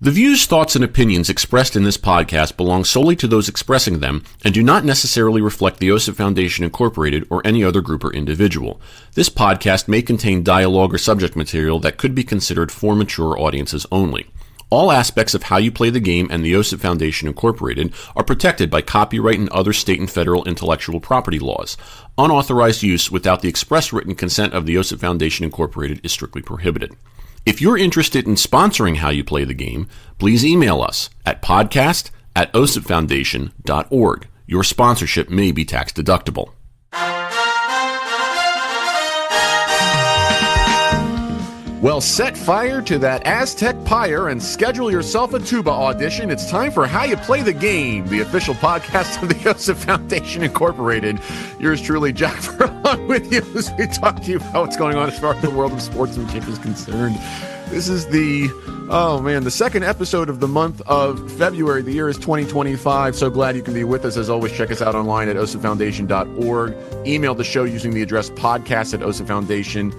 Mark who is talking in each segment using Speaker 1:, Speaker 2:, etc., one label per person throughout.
Speaker 1: The views, thoughts, and opinions expressed in this podcast belong solely to those expressing them and do not necessarily reflect the OSIP Foundation Incorporated or any other group or individual. This podcast may contain dialogue or subject material that could be considered for mature audiences only. All aspects of how you play the game and the OSIP Foundation Incorporated are protected by copyright and other state and federal intellectual property laws. Unauthorized use without the express written consent of the OSIP Foundation Incorporated is strictly prohibited. If you're interested in sponsoring How You Play the Game, please email us at podcast@osipfoundation.org. Your sponsorship may be tax deductible.
Speaker 2: Well, set fire to that Aztec pyre and schedule yourself a tuba audition. It's time for How You Play the Game, the official podcast of the OSIP Foundation Incorporated. Yours truly, Jack Furlong, with you as we talk to you about what's going on as far as the world of sportsmanship is concerned. This is the second episode of the month of February. The year is 2025. So glad you can be with us. As always, check us out online at osipfoundation.org. Email the show using the address podcast@osipfoundation.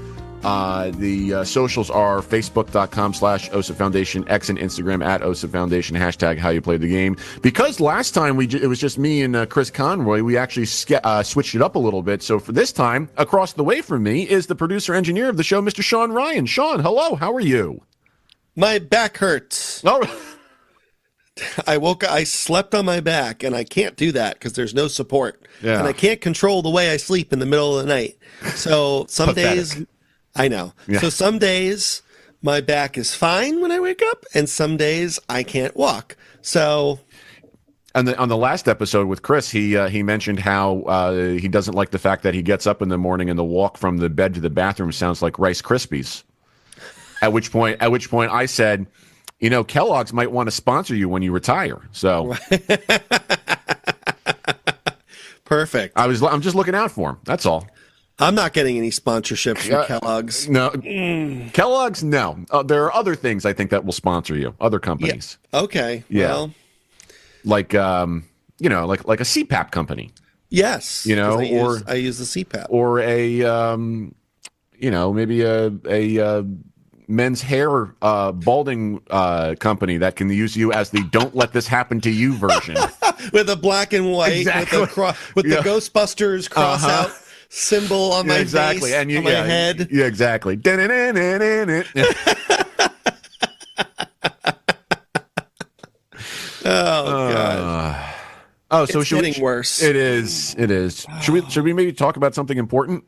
Speaker 2: The socials are facebook.com/OSIP Foundation, X and Instagram @OSIP Foundation, hashtag How You Play the Game. Because last time it was just me and Chris Conroy, we actually switched it up a little bit. So for this time, across the way from me is the producer engineer of the show, Mr. Sean Ryan. Sean, hello, how are you?
Speaker 3: My back hurts.
Speaker 2: Oh.
Speaker 3: I slept on my back, and I can't do that because there's no support.
Speaker 2: Yeah.
Speaker 3: And I can't control the way I sleep in the middle of the night. So some days... I know. Yeah. So some days my back is fine when I wake up, and some days I can't walk. So,
Speaker 2: on the last episode with Chris, he mentioned how he doesn't like the fact that he gets up in the morning and the walk from the bed to the bathroom sounds like Rice Krispies. At which point I said, you know, Kellogg's might want to sponsor you when you retire. So,
Speaker 3: perfect.
Speaker 2: I'm just looking out for him. That's all.
Speaker 3: I'm not getting any sponsorships from Kellogg's.
Speaker 2: No, Kellogg's, no. There are other things I think that will sponsor you. Other companies.
Speaker 3: Yeah. Okay.
Speaker 2: Yeah.
Speaker 3: Well,
Speaker 2: like like a CPAP company.
Speaker 3: Yes.
Speaker 2: You know,
Speaker 3: I use the CPAP.
Speaker 2: Or maybe a men's hair balding company that can use you as the "Don't let this happen to you" version.
Speaker 3: With a black and white,
Speaker 2: exactly.
Speaker 3: with the Ghostbusters cross out symbol on my face,
Speaker 2: and
Speaker 3: on my head.
Speaker 2: Yeah, exactly.
Speaker 3: Oh God.
Speaker 2: So
Speaker 3: it's getting worse.
Speaker 2: It is. Should we maybe talk about something important?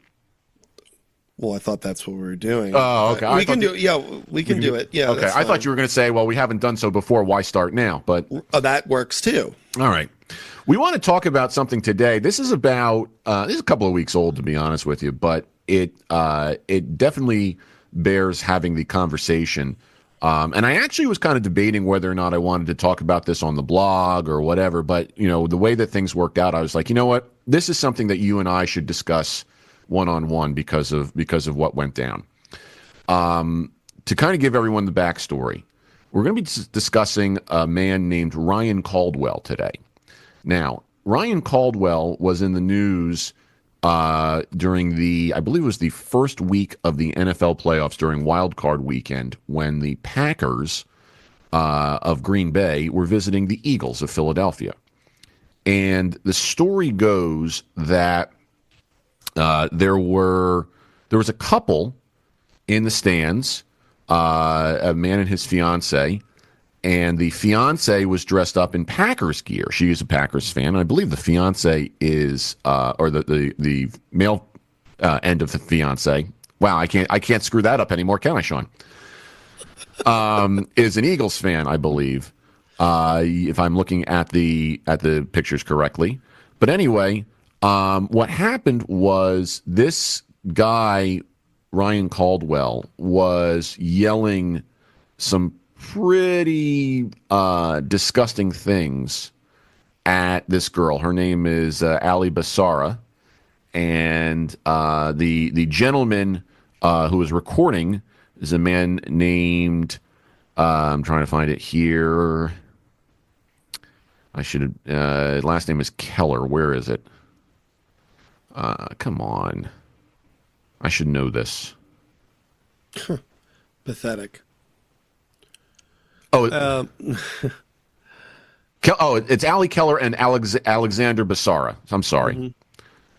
Speaker 3: Well, I thought that's what we were doing.
Speaker 2: Oh, okay.
Speaker 3: We can do it. Yeah, we can do it. Yeah.
Speaker 2: Okay. I thought you were going to say, well, we haven't done so before. Why start now? But
Speaker 3: that works too.
Speaker 2: All right. We want to talk about something today. This is about this is a couple of weeks old, to be honest with you, but it definitely bears having the conversation. And I actually was kind of debating whether or not I wanted to talk about this on the blog or whatever. But you know, the way that things worked out, I was like, you know what, this is something that you and I should discuss one-on-one because of what went down. To kind of give everyone the backstory, we're going to be discussing a man named Ryan Caldwell today. Now, Ryan Caldwell was in the news during I believe it was the first week of the NFL playoffs during Wild Card Weekend when the Packers of Green Bay were visiting the Eagles of Philadelphia. And the story goes that there was a couple in the stands, a man and his fiance, and the fiance was dressed up in Packers gear. She is a Packers fan, and I believe the fiance is, or the male end of the fiance. Wow, I can't screw that up anymore, can I, Sean? Is an Eagles fan, I believe, if I'm looking at the pictures correctly. But anyway, what happened was this guy, Ryan Caldwell, was yelling some pretty disgusting things at this girl. Her name is Ali Basara, and the gentleman who was recording is a man named I'm trying to find it here. I should have last name is Keller. Where is it? Come on. I should know this.
Speaker 3: Pathetic.
Speaker 2: Oh, it's Ali Keller and Alexander Basara. I'm sorry,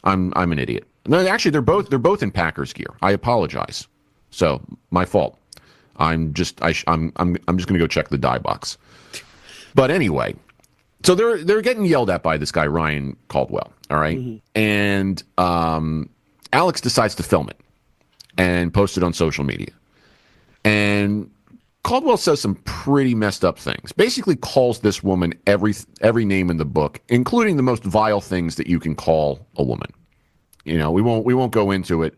Speaker 2: I'm an idiot. No, actually, they're both in Packers gear. I apologize. So my fault. I'm just going to go check the dye box. But anyway, so they're getting yelled at by this guy Ryan Caldwell. All right, and Alex decides to film it and post it on social media. And Caldwell says some pretty messed up things. Basically, calls this woman every name in the book, including the most vile things that you can call a woman. You know, we won't go into it,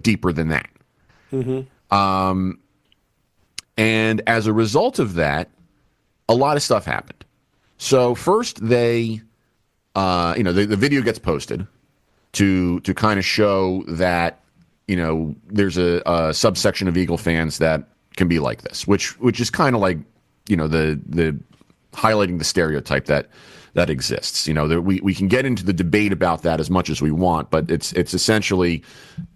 Speaker 2: deeper than that. And as a result of that, a lot of stuff happened. So first, the video gets posted to kind of show that there's a subsection of Eagle fans that can be like this, which is kind of like the highlighting the stereotype that exists. We can get into the debate about that as much as we want, but it's essentially,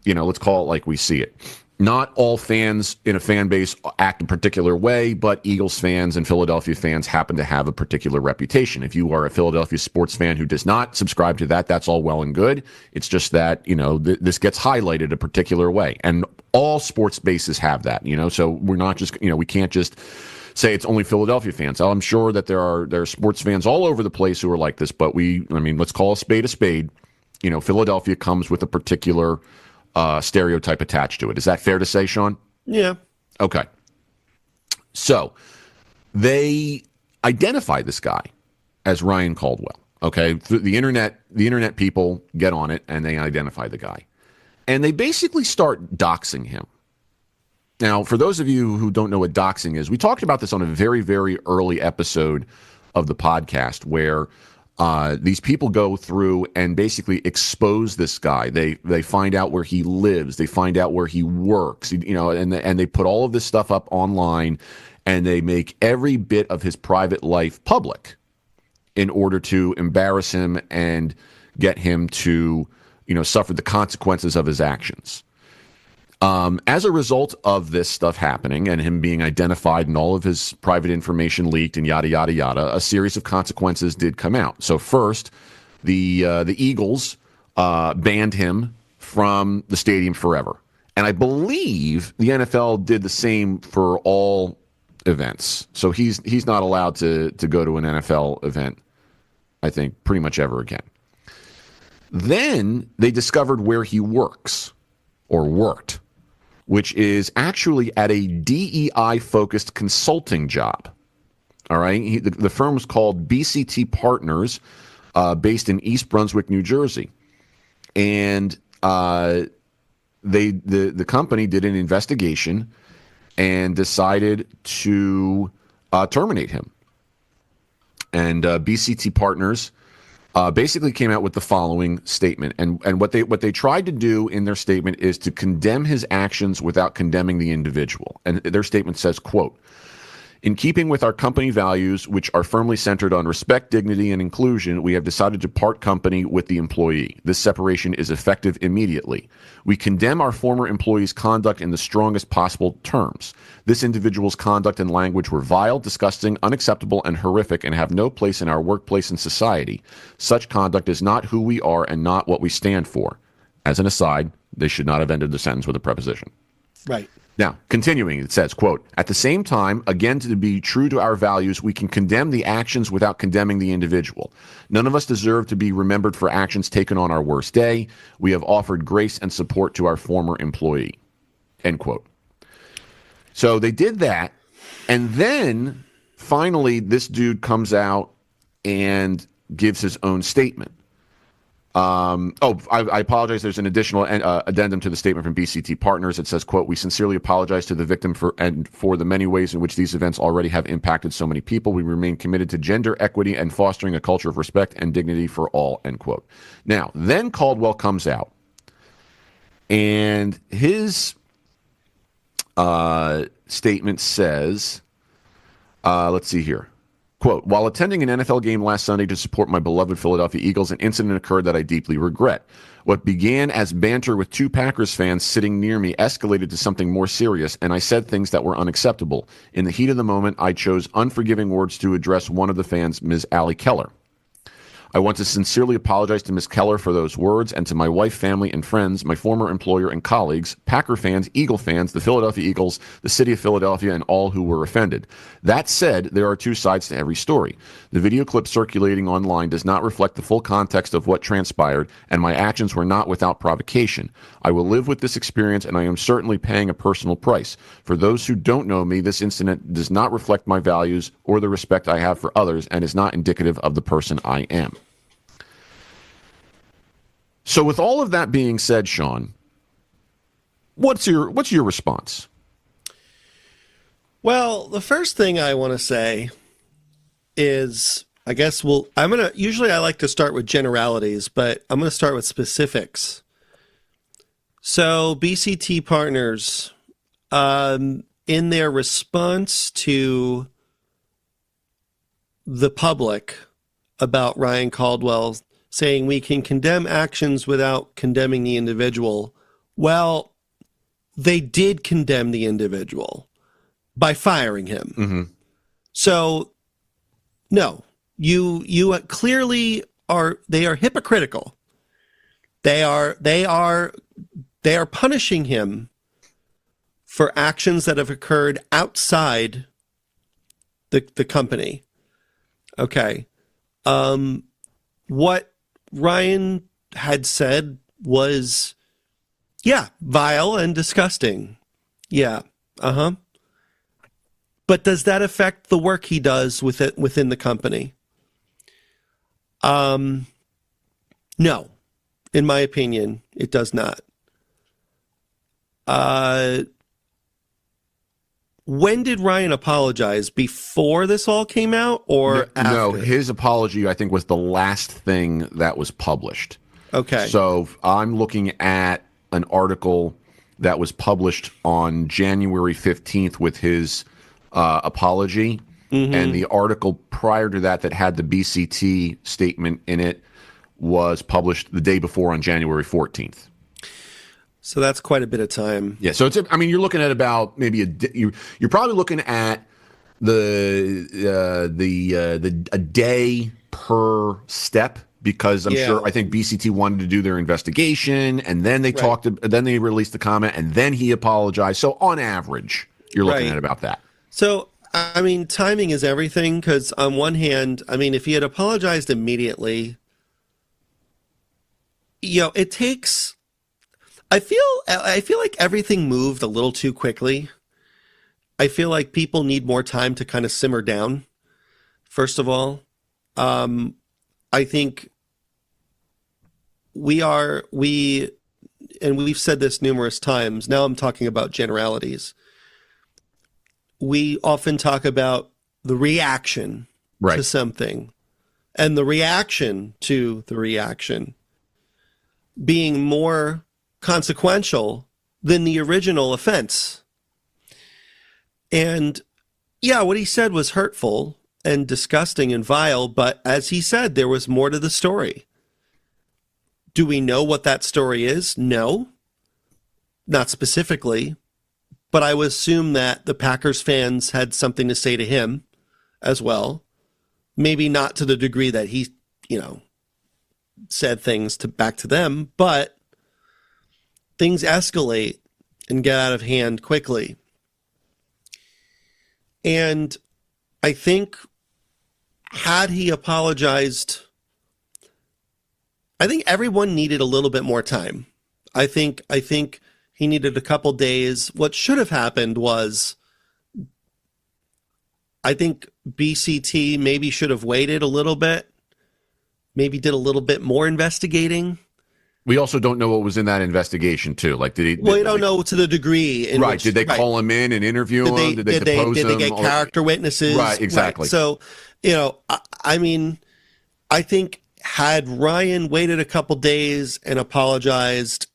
Speaker 2: let's call it like we see it. Not all fans in a fan base act a particular way, but Eagles fans and Philadelphia fans happen to have a particular reputation. If you are a Philadelphia sports fan who does not subscribe to that, that's all well and good. It's just that, this gets highlighted a particular way. And all sports bases have that, so we're not just, we can't just say it's only Philadelphia fans. I'm sure that there are sports fans all over the place who are like this, but let's call a spade a spade. Philadelphia comes with a particular stereotype attached to it. Is that fair to say, Sean?
Speaker 3: Yeah.
Speaker 2: Okay. So they identify this guy as Ryan Caldwell. Okay. The internet people get on it and they identify the guy. And they basically start doxing him. Now, for those of you who don't know what doxing is, we talked about this on a very, very early episode of the podcast where these people go through and basically expose this guy. They find out where he lives. They find out where he works. And they put all of this stuff up online, and they make every bit of his private life public in order to embarrass him and get him to suffer the consequences of his actions. As a result of this stuff happening and him being identified and all of his private information leaked and yada, yada, yada, a series of consequences did come out. So first, the Eagles banned him from the stadium forever. And I believe the NFL did the same for all events. So he's not allowed to go to an NFL event, I think, pretty much ever again. Then they discovered where he works or worked, which is actually at a DEI-focused consulting job. All right? The firm was called BCT Partners, based in East Brunswick, New Jersey. And the company did an investigation and decided to terminate him. And BCT Partners basically came out with the following statement. And what they tried to do in their statement is to condemn his actions without condemning the individual. And their statement says, quote, "In keeping with our company values, which are firmly centered on respect, dignity, and inclusion, we have decided to part company with the employee. This separation is effective immediately. We condemn our former employee's conduct in the strongest possible terms. This individual's conduct and language were vile, disgusting, unacceptable, and horrific and have no place in our workplace and society. Such conduct is not who we are and not what we stand for." As an aside, they should not have ended the sentence with a preposition.
Speaker 3: Right.
Speaker 2: Now, continuing, it says, quote, "At the same time, again, to be true to our values, we can condemn the actions without condemning the individual. None of us deserve to be remembered for actions taken on our worst day. We have offered grace and support to our former employee." End quote. So they did that, and then finally this dude comes out and gives his own statement. I apologize. There's an additional addendum to the statement from BCT Partners. It says, quote, "We sincerely apologize to the victim for the many ways in which these events already have impacted so many people. We remain committed to gender equity and fostering a culture of respect and dignity for all," end quote. Now, then Caldwell comes out, and his statement says, let's see here. Quote, while attending an NFL game last Sunday to support my beloved Philadelphia Eagles, an incident occurred that I deeply regret. What began as banter with two Packers fans sitting near me escalated to something more serious, and I said things that were unacceptable. In the heat of the moment, I chose unforgiving words to address one of the fans, Ms. Allie Keller. I want to sincerely apologize to Ms. Keller for those words and to my wife, family, and friends, my former employer and colleagues, Packer fans, Eagle fans, the Philadelphia Eagles, the city of Philadelphia, and all who were offended. That said, there are two sides to every story. The video clip circulating online does not reflect the full context of what transpired, and my actions were not without provocation. I will live with this experience, and I am certainly paying a personal price. For those who don't know me, this incident does not reflect my values or the respect I have for others, and is not indicative of the person I am. So with all of that being said, Sean, what's your response?
Speaker 3: Well, the first thing I want to say is, I guess usually I like to start with generalities, but I'm going to start with specifics. So BCT Partners, in their response to the public about Ryan Caldwell saying we can condemn actions without condemning the individual. Well, they did condemn the individual by firing him. Mm-hmm. So, no, you clearly are. They are hypocritical. They are punishing him for actions that have occurred outside the company. Okay, what Ryan had said was, yeah, vile and disgusting. Yeah. But does that affect the work he does within the company? No. In my opinion, it does not. When did Ryan apologize? Before this all came out, or after?
Speaker 2: No, his apology, I think, was the last thing that was published.
Speaker 3: Okay.
Speaker 2: So I'm looking at an article that was published on January 15th with his apology. Mm-hmm. And the article prior to that had the BCT statement in it was published the day before on January 14th.
Speaker 3: So that's quite a bit of time.
Speaker 2: Yeah. So you're looking at about maybe you're probably looking at a day per step, because I think BCT wanted to do their investigation, and then they then they released the comment, and then he apologized. So on average, you're looking at about that.
Speaker 3: So, I mean, timing is everything, because on one hand, I mean, if he had apologized immediately, it takes... I feel like everything moved a little too quickly. I feel like people need more time to kind of simmer down. First of all, I think we've said this numerous times. Now I'm talking about generalities. We often talk about the reaction to something, and the reaction to the reaction being more consequential than the original offense. And yeah, what he said was hurtful and disgusting and vile, but as he said, there was more to the story. Do we know what that story is? No, not specifically, but I would assume that the Packers fans had something to say to him as well. Maybe not to the degree that he, said things back to them, but things escalate and get out of hand quickly. And I think had he apologized, I think everyone needed a little bit more time. I think he needed a couple days. What should have happened was, I think BCT maybe should have waited a little bit, maybe did a little bit more investigating.
Speaker 2: We also don't know what was in that investigation, too. Like, we
Speaker 3: don't know to the degree.
Speaker 2: Did they call him in and interview him? Did they depose him?
Speaker 3: Did they get character witnesses?
Speaker 2: Right, exactly.
Speaker 3: Right. So, I mean, I think had Ryan waited a couple days and apologized,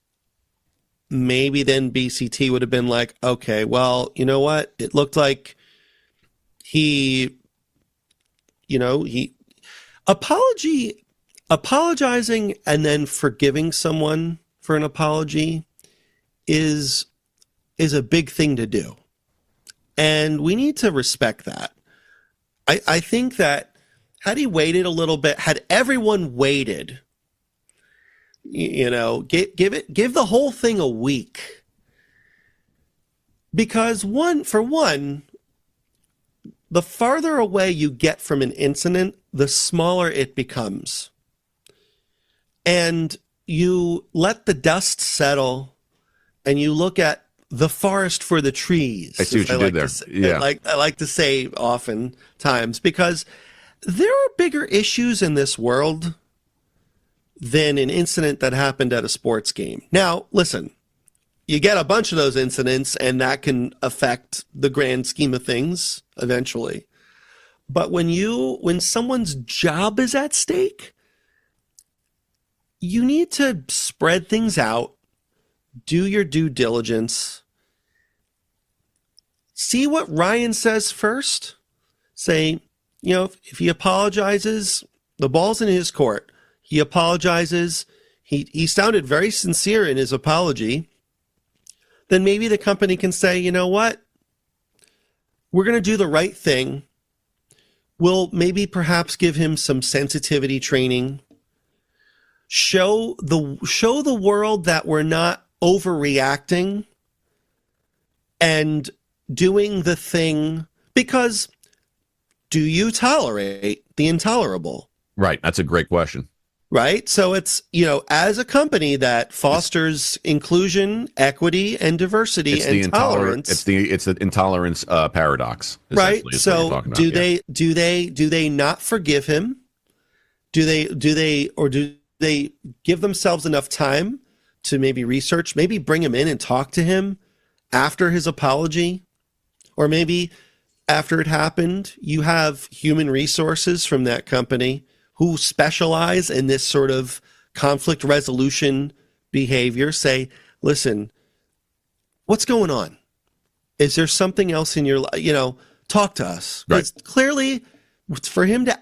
Speaker 3: maybe then BCT would have been like, okay, well, you know what? It looked like he apologizing and then forgiving someone for an apology is a big thing to do. And we need to respect that. I think that had he waited a little bit, had everyone waited, give the whole thing a week. Because for one, the farther away you get from an incident, the smaller it becomes. And you let the dust settle and you look at the forest for the trees.
Speaker 2: I see what you did there. Yeah.
Speaker 3: I like to say oftentimes, because there are bigger issues in this world than an incident that happened at a sports game. Now, listen, you get a bunch of those incidents and that can affect the grand scheme of things eventually. But when someone's job is at stake, you need to spread things out, do your due diligence, see what Ryan says first. Say, if he apologizes, the ball's in his court. He apologizes. He sounded very sincere in his apology. Then maybe the company can say, you know what? We're going to do the right thing. We'll maybe perhaps give him some sensitivity training. Show the world that we're not overreacting and doing the thing, because do you tolerate the intolerable?
Speaker 2: Right. That's a great question.
Speaker 3: Right. So it's, as a company that fosters inclusion, equity, and diversity and tolerance.
Speaker 2: It's the intolerance paradox.
Speaker 3: Right. So do they not forgive him? Do they give themselves enough time to maybe research, maybe bring him in and talk to him after his apology? Or maybe after it happened, you have human resources from that company who specialize in this sort of conflict resolution behavior. Say, listen, what's going on? Is there something else in your life? Talk to us.
Speaker 2: Right.
Speaker 3: Clearly, for him to,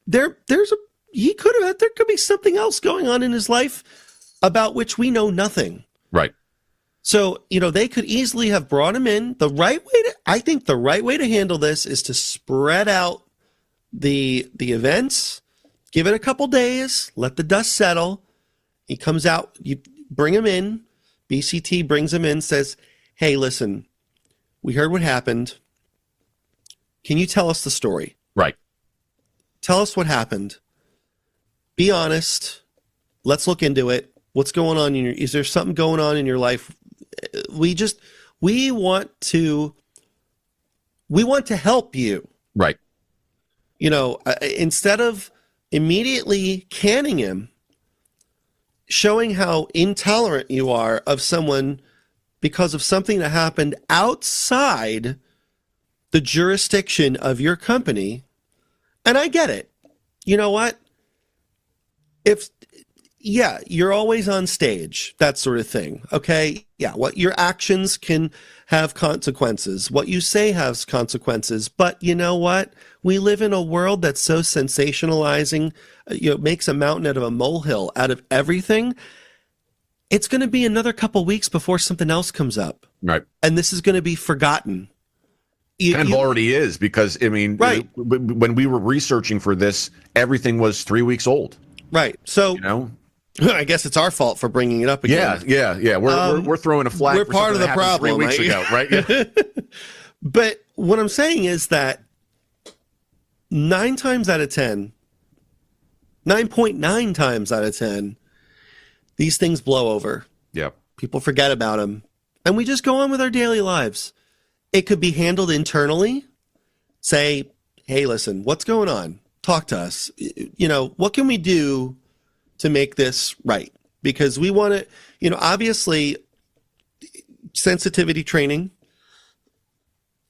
Speaker 3: there could be something else going on in his life about which we know nothing.
Speaker 2: Right.
Speaker 3: So, they could easily have brought him in. I think the right way to handle this is to spread out the events, give it a couple days, let the dust settle. He comes out, you bring him in, BCT brings him in, says, hey, listen, we heard what happened. Can you tell us the story?
Speaker 2: Right. Tell
Speaker 3: us what happened. Be honest. Let's look into it. What's going on is there something going on in your life? We want to help you.
Speaker 2: Right.
Speaker 3: Instead of immediately canning him, showing how intolerant you are of someone because of something that happened outside the jurisdiction of your company. And I get it. You know what? You're always on stage, that sort of thing. Okay. Yeah. What your actions can have consequences. What you say has consequences. But you know what? We live in a world that's so sensationalizing, makes a mountain out of a molehill out of everything. It's going to be another couple weeks before something else comes up.
Speaker 2: Right.
Speaker 3: And this is going to be forgotten.
Speaker 2: Already is, because,
Speaker 3: right.
Speaker 2: When we were researching for this, everything was 3 weeks old.
Speaker 3: Right. So, I guess it's our fault for bringing it up again.
Speaker 2: Yeah. We're throwing a flag.
Speaker 3: We're
Speaker 2: for
Speaker 3: part of the
Speaker 2: that
Speaker 3: problem.
Speaker 2: 3 weeks ago, right? Yeah.
Speaker 3: But what I'm saying is that 9 times out of 10, 9.9 times out of 10, these things blow over.
Speaker 2: Yeah.
Speaker 3: People forget about them, and we just go on with our daily lives. It could be handled internally. Say, hey, listen, what's going on? Talk to us. What can we do to make this right? Because we want to, obviously, sensitivity training,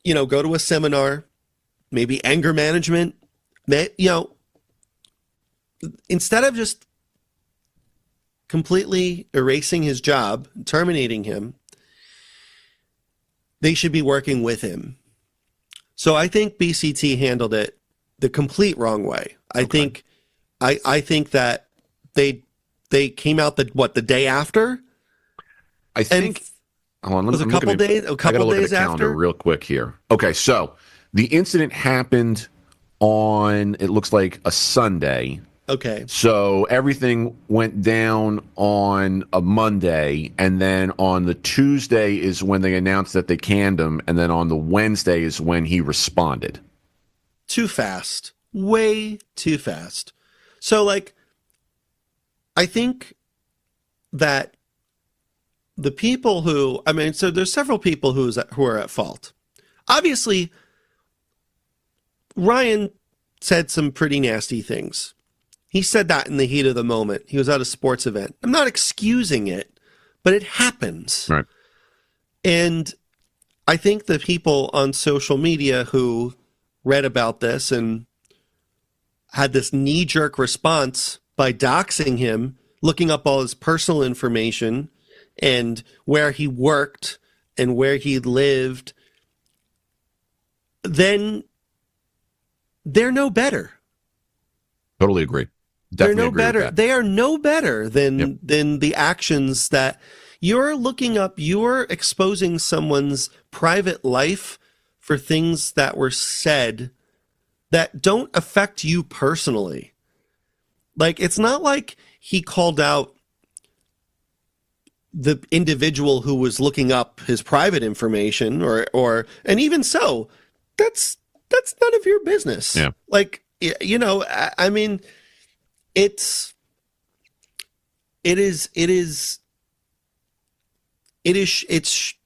Speaker 3: go to a seminar, maybe anger management, instead of just completely erasing his job, terminating him, they should be working with him. So I think BCT handled it the complete wrong way. I think that they came out the day after.
Speaker 2: I think. Hold on,
Speaker 3: was a couple days. A couple
Speaker 2: look
Speaker 3: days
Speaker 2: at the calendar
Speaker 3: after.
Speaker 2: real quick here. Okay, so the incident happened on, it looks like, a Sunday.
Speaker 3: Okay.
Speaker 2: So everything went down on a Monday, and then on the Tuesday is when they announced that they canned him, and then on the Wednesday is when he responded.
Speaker 3: Too fast. Way too fast. So, like, I think that the people who, so there's several people who are at fault. Obviously, Ryan said some pretty nasty things. He said that in the heat of the moment. He was at a sports event. I'm not excusing it, but it happens.
Speaker 2: Right.
Speaker 3: And I think the people on social media who read about this and had this knee-jerk response by doxing him, looking up all his personal information and where he worked and where he lived, then they're no better.
Speaker 2: Totally agree. Definitely
Speaker 3: they're no
Speaker 2: agree
Speaker 3: better.
Speaker 2: with that.
Speaker 3: They are no better than the actions that you're looking up. You're exposing someone's private life for things that were said that don't affect you personally. Like, it's not like he called out the individual who was looking up his private information or and even so, that's none of your business.
Speaker 2: Yeah.
Speaker 3: Like, you know, I mean, it's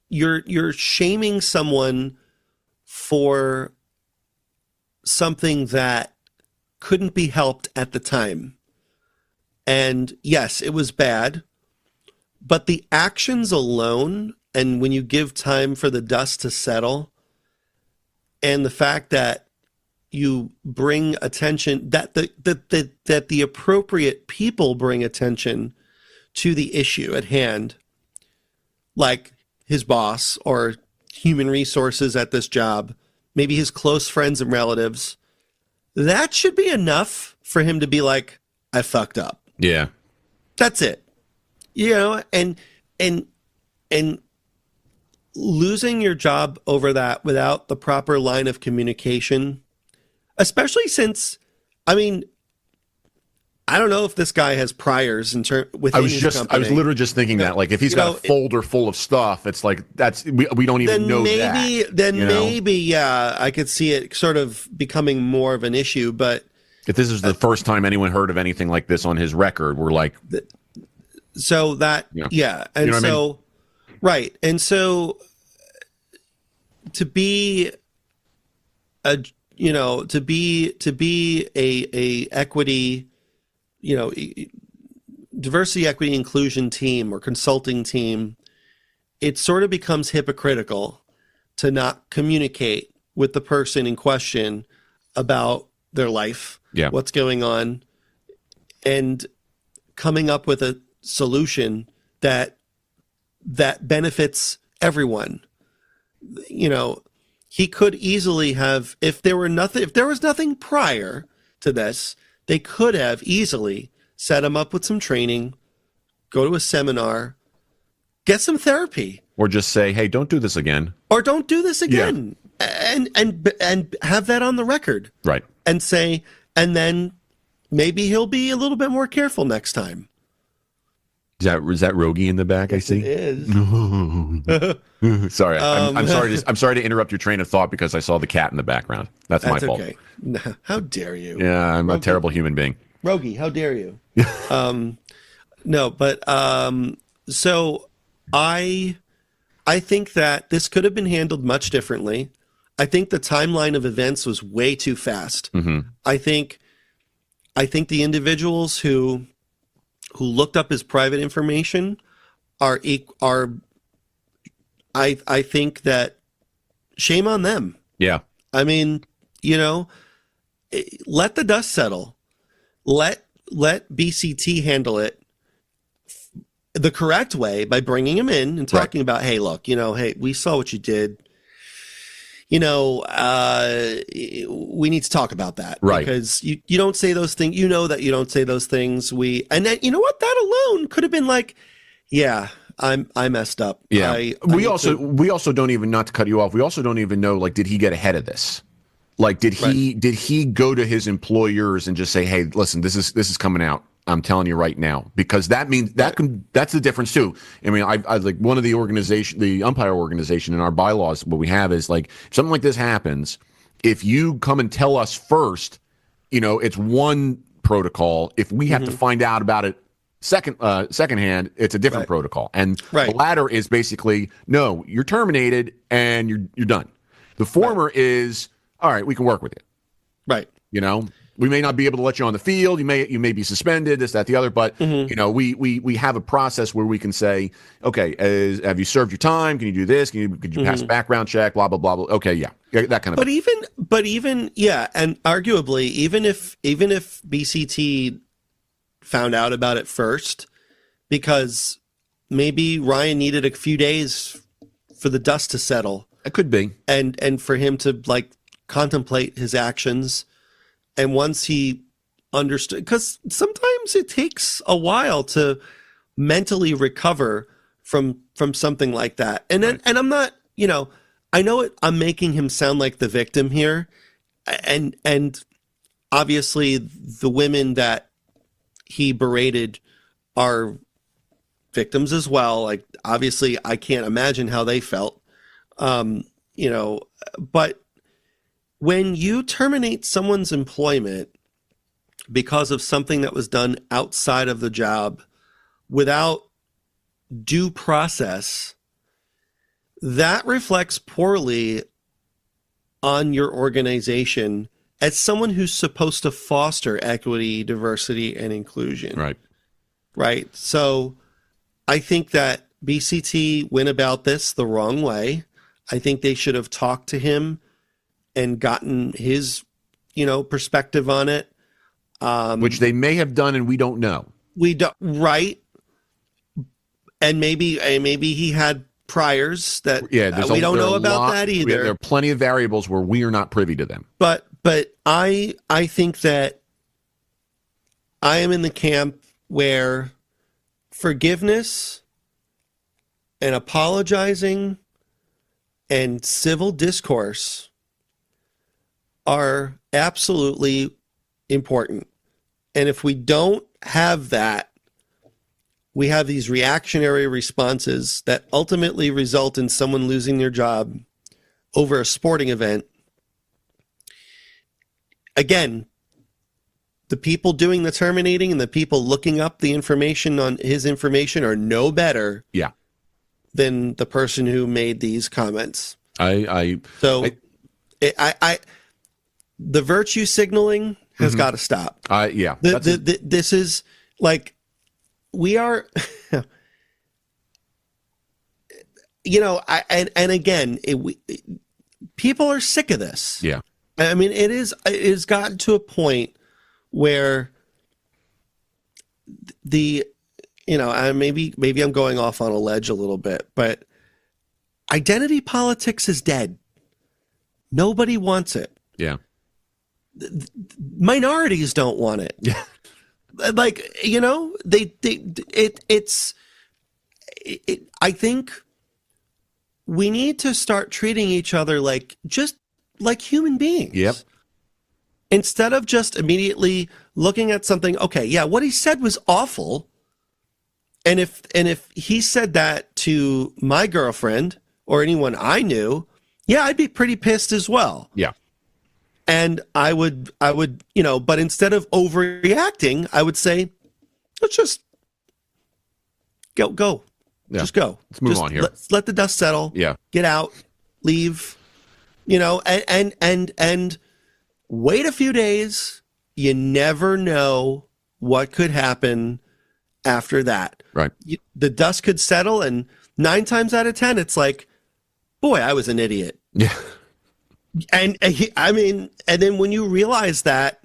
Speaker 3: you're shaming someone for something that couldn't be helped at the time. And yes, it was bad, but the actions alone, and when you give time for the dust to settle, and the fact that you bring attention, that the appropriate people bring attention to the issue at hand, like his boss or human resources at this job, maybe his close friends and relatives, that should be enough for him to be like, I fucked up.
Speaker 2: Yeah.
Speaker 3: That's it. You know, and losing your job over that without the proper line of communication, especially since, I mean, I don't know if this guy has priors within his company.
Speaker 2: I was literally just thinking that, like, if he's got a folder full of stuff, it's like, we don't even know that.
Speaker 3: Maybe, yeah, I could see it sort of becoming more of an issue, but
Speaker 2: if this is the first time anyone heard of anything like this on his record, we're like,
Speaker 3: so that, yeah. And
Speaker 2: you know
Speaker 3: so,
Speaker 2: what I mean?
Speaker 3: Right. And so to be a equity, diversity, equity, inclusion team or consulting team, it sort of becomes hypocritical to not communicate with the person in question about their life, what's going on, and coming up with a solution that benefits everyone. You know, he could easily have, if there was nothing prior to this, they could have easily set him up with some training, go to a seminar, get some therapy,
Speaker 2: or just say, hey, don't do this again.
Speaker 3: Or don't do this again. Yeah. And have that on the record.
Speaker 2: Right.
Speaker 3: And say, and then maybe he'll be a little bit more careful next time.
Speaker 2: Is that Rogie in the back? I see.
Speaker 3: It is.
Speaker 2: Sorry, I'm sorry. I'm sorry to interrupt your train of thought because I saw the cat in the background. That's my fault.
Speaker 3: Okay. How dare you?
Speaker 2: Yeah, I'm a terrible human being.
Speaker 3: Rogie, how dare you? No, but so I think that this could have been handled much differently. I think the timeline of events was way too fast.
Speaker 2: Mm-hmm.
Speaker 3: I think the individuals who looked up his private information are I think that shame on them.
Speaker 2: Yeah.
Speaker 3: I mean, let the dust settle. Let BCT handle it the correct way by bringing him in and talking about, hey, look, hey, we saw what you did. we need to talk about that.
Speaker 2: Right.
Speaker 3: Because you don't say those things. You know that you don't say those things. And then, you know what? That alone could have been like, yeah, I messed up.
Speaker 2: Yeah. We also don't even, not to cut you off, we also don't even know, like, did he get ahead of this? Like, did he go to his employers and just say, hey, listen, this is coming out. I'm telling you right now, because that means that's the difference too. I mean, I like one of the umpire organization in our bylaws, what we have is like, if something like this happens, if you come and tell us first, it's one protocol. If we have to find out about it secondhand, it's a different protocol. And the latter is basically, no, you're terminated and you're done. The former is, all right, we can work with it.
Speaker 3: Right.
Speaker 2: We may not be able to let you on the field. You may be suspended, this, that, the other. But we have a process where we can say, okay, have you served your time? Can you do this? Could you pass a background check? Blah blah blah blah. Okay, yeah, that kind of.
Speaker 3: But even yeah, and arguably, even if BCT found out about it first, because maybe Ryan needed a few days for the dust to settle.
Speaker 2: It could be,
Speaker 3: and for him to like contemplate his actions. And once he understood, because sometimes it takes a while to mentally recover from something like that. And then, and I'm not, I know it. I'm making him sound like the victim here, and obviously the women that he berated are victims as well. Like, obviously, I can't imagine how they felt, but. When you terminate someone's employment because of something that was done outside of the job without due process, that reflects poorly on your organization as someone who's supposed to foster equity, diversity, and inclusion.
Speaker 2: Right.
Speaker 3: Right. So I think that BCT went about this the wrong way. I think they should have talked to him and gotten his, perspective on it.
Speaker 2: Which they may have done and we don't know.
Speaker 3: We don't, right. And maybe he had priors that we don't know about that either.
Speaker 2: There are plenty of variables where we are not privy to them.
Speaker 3: But I think that I am in the camp where forgiveness and apologizing and civil discourse are absolutely important. And if we don't have that, we have these reactionary responses that ultimately result in someone losing their job over a sporting event. Again, the people doing the terminating and the people looking up the information on his information are no better than the person who made these comments. The virtue signaling has got to stop. This is like, we are, and again, people are sick of this.
Speaker 2: Yeah.
Speaker 3: I mean, it has gotten to a point where maybe I'm going off on a ledge a little bit, but identity politics is dead. Nobody wants it.
Speaker 2: Yeah.
Speaker 3: Minorities don't want it.
Speaker 2: Yeah.
Speaker 3: Like, I think we need to start treating each other just like human beings.
Speaker 2: Yep.
Speaker 3: Instead of just immediately looking at something, okay, yeah, what he said was awful. And if he said that to my girlfriend or anyone I knew, yeah, I'd be pretty pissed as well.
Speaker 2: Yeah.
Speaker 3: And I would, but instead of overreacting, I would say, let's just go. Yeah. Just go.
Speaker 2: Let's move on here.
Speaker 3: Let's let the dust settle.
Speaker 2: Yeah.
Speaker 3: Get out, leave, and wait a few days. You never know what could happen after that.
Speaker 2: Right.
Speaker 3: The dust could settle, and 9 times out of 10, it's like, boy, I was an idiot.
Speaker 2: Yeah.
Speaker 3: And then when you realize that,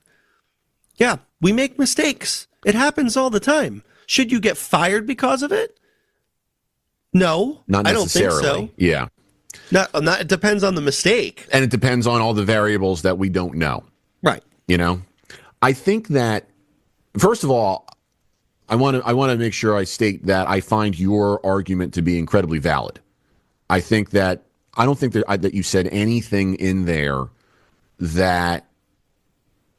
Speaker 3: yeah, we make mistakes. It happens all the time. Should you get fired because of it? No,
Speaker 2: not necessarily.
Speaker 3: I don't think so.
Speaker 2: Yeah.
Speaker 3: Not. It depends on the mistake,
Speaker 2: and it depends on all the variables that we don't know.
Speaker 3: right?
Speaker 2: You know, I think that first of all, I want to make sure I state that I find your argument to be incredibly valid. I don't think that you said anything in there that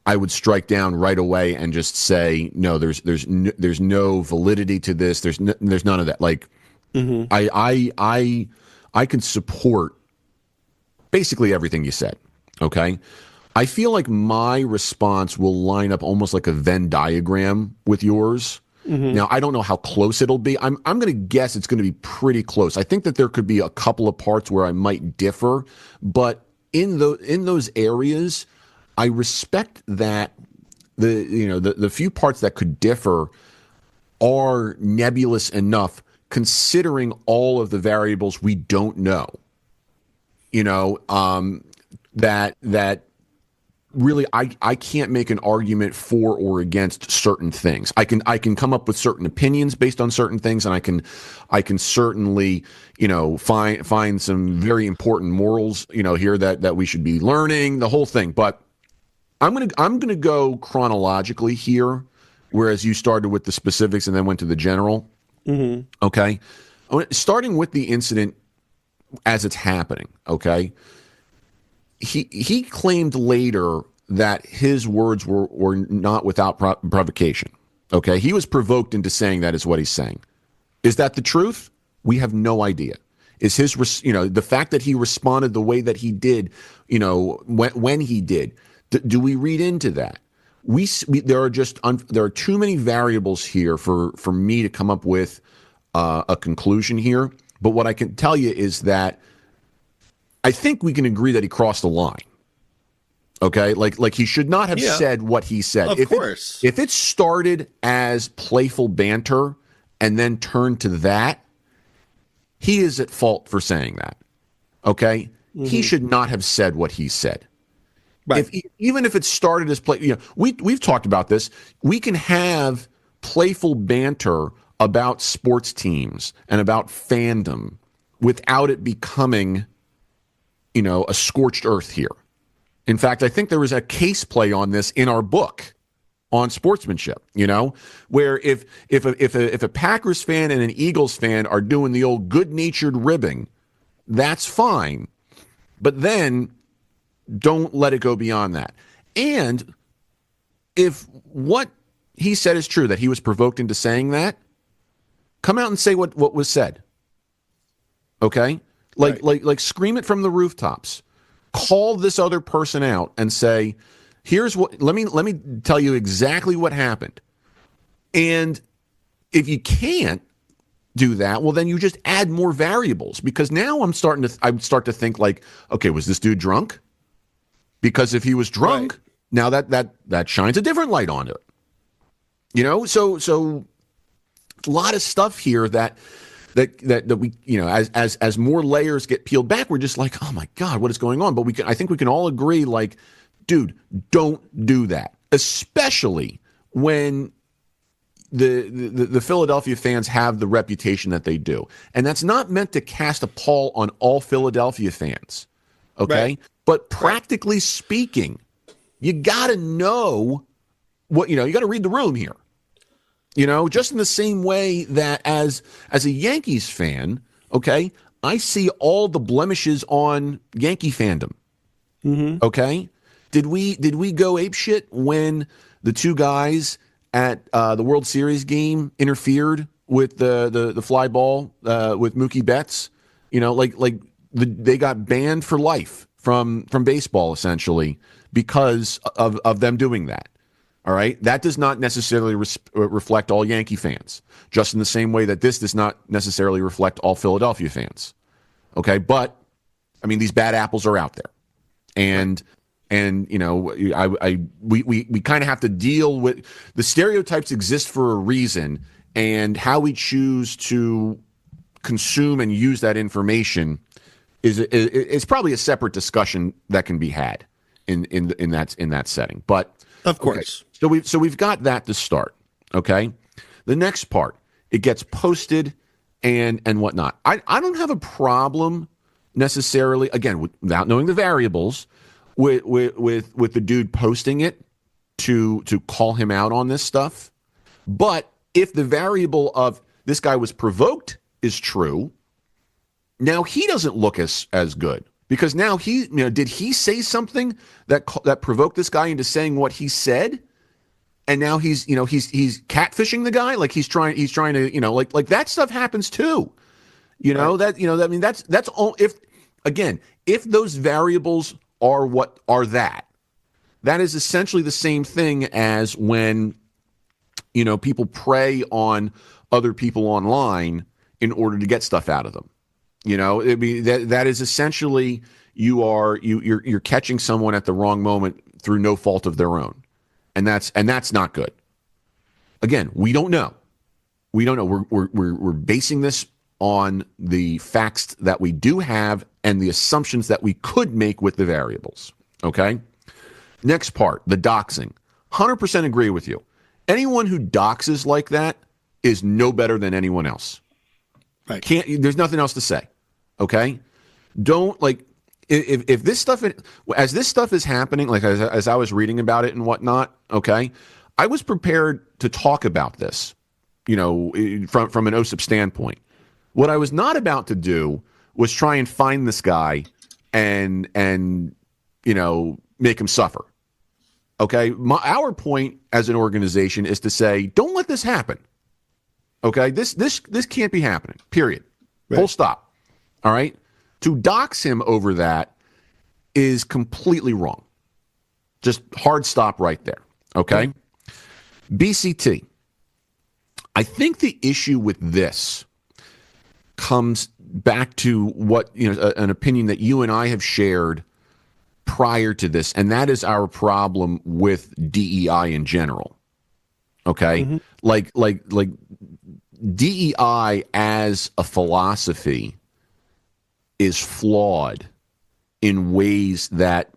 Speaker 2: I would strike down right away and just say no. There's no validity to this. There's none of that. Like I can support basically everything you said. Okay. I feel like my response will line up almost like a Venn diagram with yours. Now, I don't know how close it'll be. I'm going to guess it's going to be pretty close. I think that there could be a couple of parts where I might differ, but in those areas, I respect that the few parts that could differ are nebulous enough considering all of the variables we don't know. That really I can't make an argument for or against certain things. I can come up with certain opinions based on certain things, and I can certainly find some very important morals here that we should be learning, the whole thing. But I'm gonna go chronologically here, whereas you started with the specifics and then went to the general. Okay, starting with the incident as it's happening. Okay. He claimed later that his words were not without provocation. Okay, he was provoked into saying that is what he's saying. Is that the truth? We have no idea. Is his the fact that he responded the way that he did, when he did, do we read into that? There are too many variables here for me to come up with a conclusion here. But what I can tell you is that I think we can agree that he crossed the line. Okay, like he should not have said what he said.
Speaker 3: Of course.
Speaker 2: If it started as playful banter and then turned to that, he is at fault for saying that. Okay, he should not have said what he said.
Speaker 3: Right.
Speaker 2: Even if it started as play, we've talked about this. We can have playful banter about sports teams and about fandom without it becoming a scorched earth here. In fact, I think there was a case play on this in our book on sportsmanship, where if a Packers fan and an Eagles fan are doing the old good-natured ribbing, that's fine. But then don't let it go beyond that. And if what he said is true, that he was provoked into saying that, come out and say what was said. Okay? Like scream it from the rooftops. Call this other person out and say, here's what let me tell you exactly what happened. And if you can't do that, well then you just add more variables, because now I start to think like, okay, was this dude drunk? Because if he was drunk, right, now that shines a different light on it. So a lot of stuff here that we, as more layers get peeled back, we're just like, oh my God, what is going on? But I think we can all agree, like, dude, don't do that, especially when the Philadelphia fans have the reputation that they do, and that's not meant to cast a pall on all Philadelphia fans, okay? Right. But practically speaking, you got to know what you got to read the room here. Just in the same way that as a Yankees fan, okay, I see all the blemishes on Yankee fandom. Okay, did we go apeshit when the two guys at the World Series game interfered with the fly ball with Mookie Betts? They got banned for life from baseball essentially because of them doing that. All right, that does not necessarily reflect all Yankee fans, just in the same way that this does not necessarily reflect all Philadelphia fans. Okay, but I mean, these bad apples are out there, and we kind of have to deal with the stereotypes exist for a reason, and how we choose to consume and use that information is probably a separate discussion that can be had in that setting, but.
Speaker 3: Of course.
Speaker 2: Okay. So we've got that to start. Okay. The next part, it gets posted and whatnot. I don't have a problem necessarily, again, without knowing the variables, with the dude posting it to call him out on this stuff. But if the variable of this guy was provoked is true, now he doesn't look as good, because now did he say something that provoked this guy into saying what he said? And now he's catfishing the guy, like he's trying to, like that stuff happens too. That's all. If those variables are what are that is essentially the same thing as when, people prey on other people online in order to get stuff out of them. That is essentially you're catching someone at the wrong moment through no fault of their own. And that's not good. Again, we don't know. We're basing this on the facts that we do have and the assumptions that we could make with the variables. Okay? Next part, the doxing. 100% agree with you. Anyone who doxes like that is no better than anyone else.
Speaker 3: Right.
Speaker 2: There's nothing else to say. Okay? Don't, like, if this stuff, as this stuff is happening, like as I was reading about it and whatnot, okay, I was prepared to talk about this, from an OSIP standpoint. What I was not about to do was try and find this guy and make him suffer. Okay, our point as an organization is to say, don't let this happen. Okay, this can't be happening. Period. Right. Full stop. All right. To dox him over that is completely wrong. Just hard stop right there. Okay? BCT. I think the issue with this comes back to what, an opinion that you and I have shared prior to this, and that is our problem with DEI in general. Okay? Mm-hmm. Like DEI as a philosophy is flawed in ways that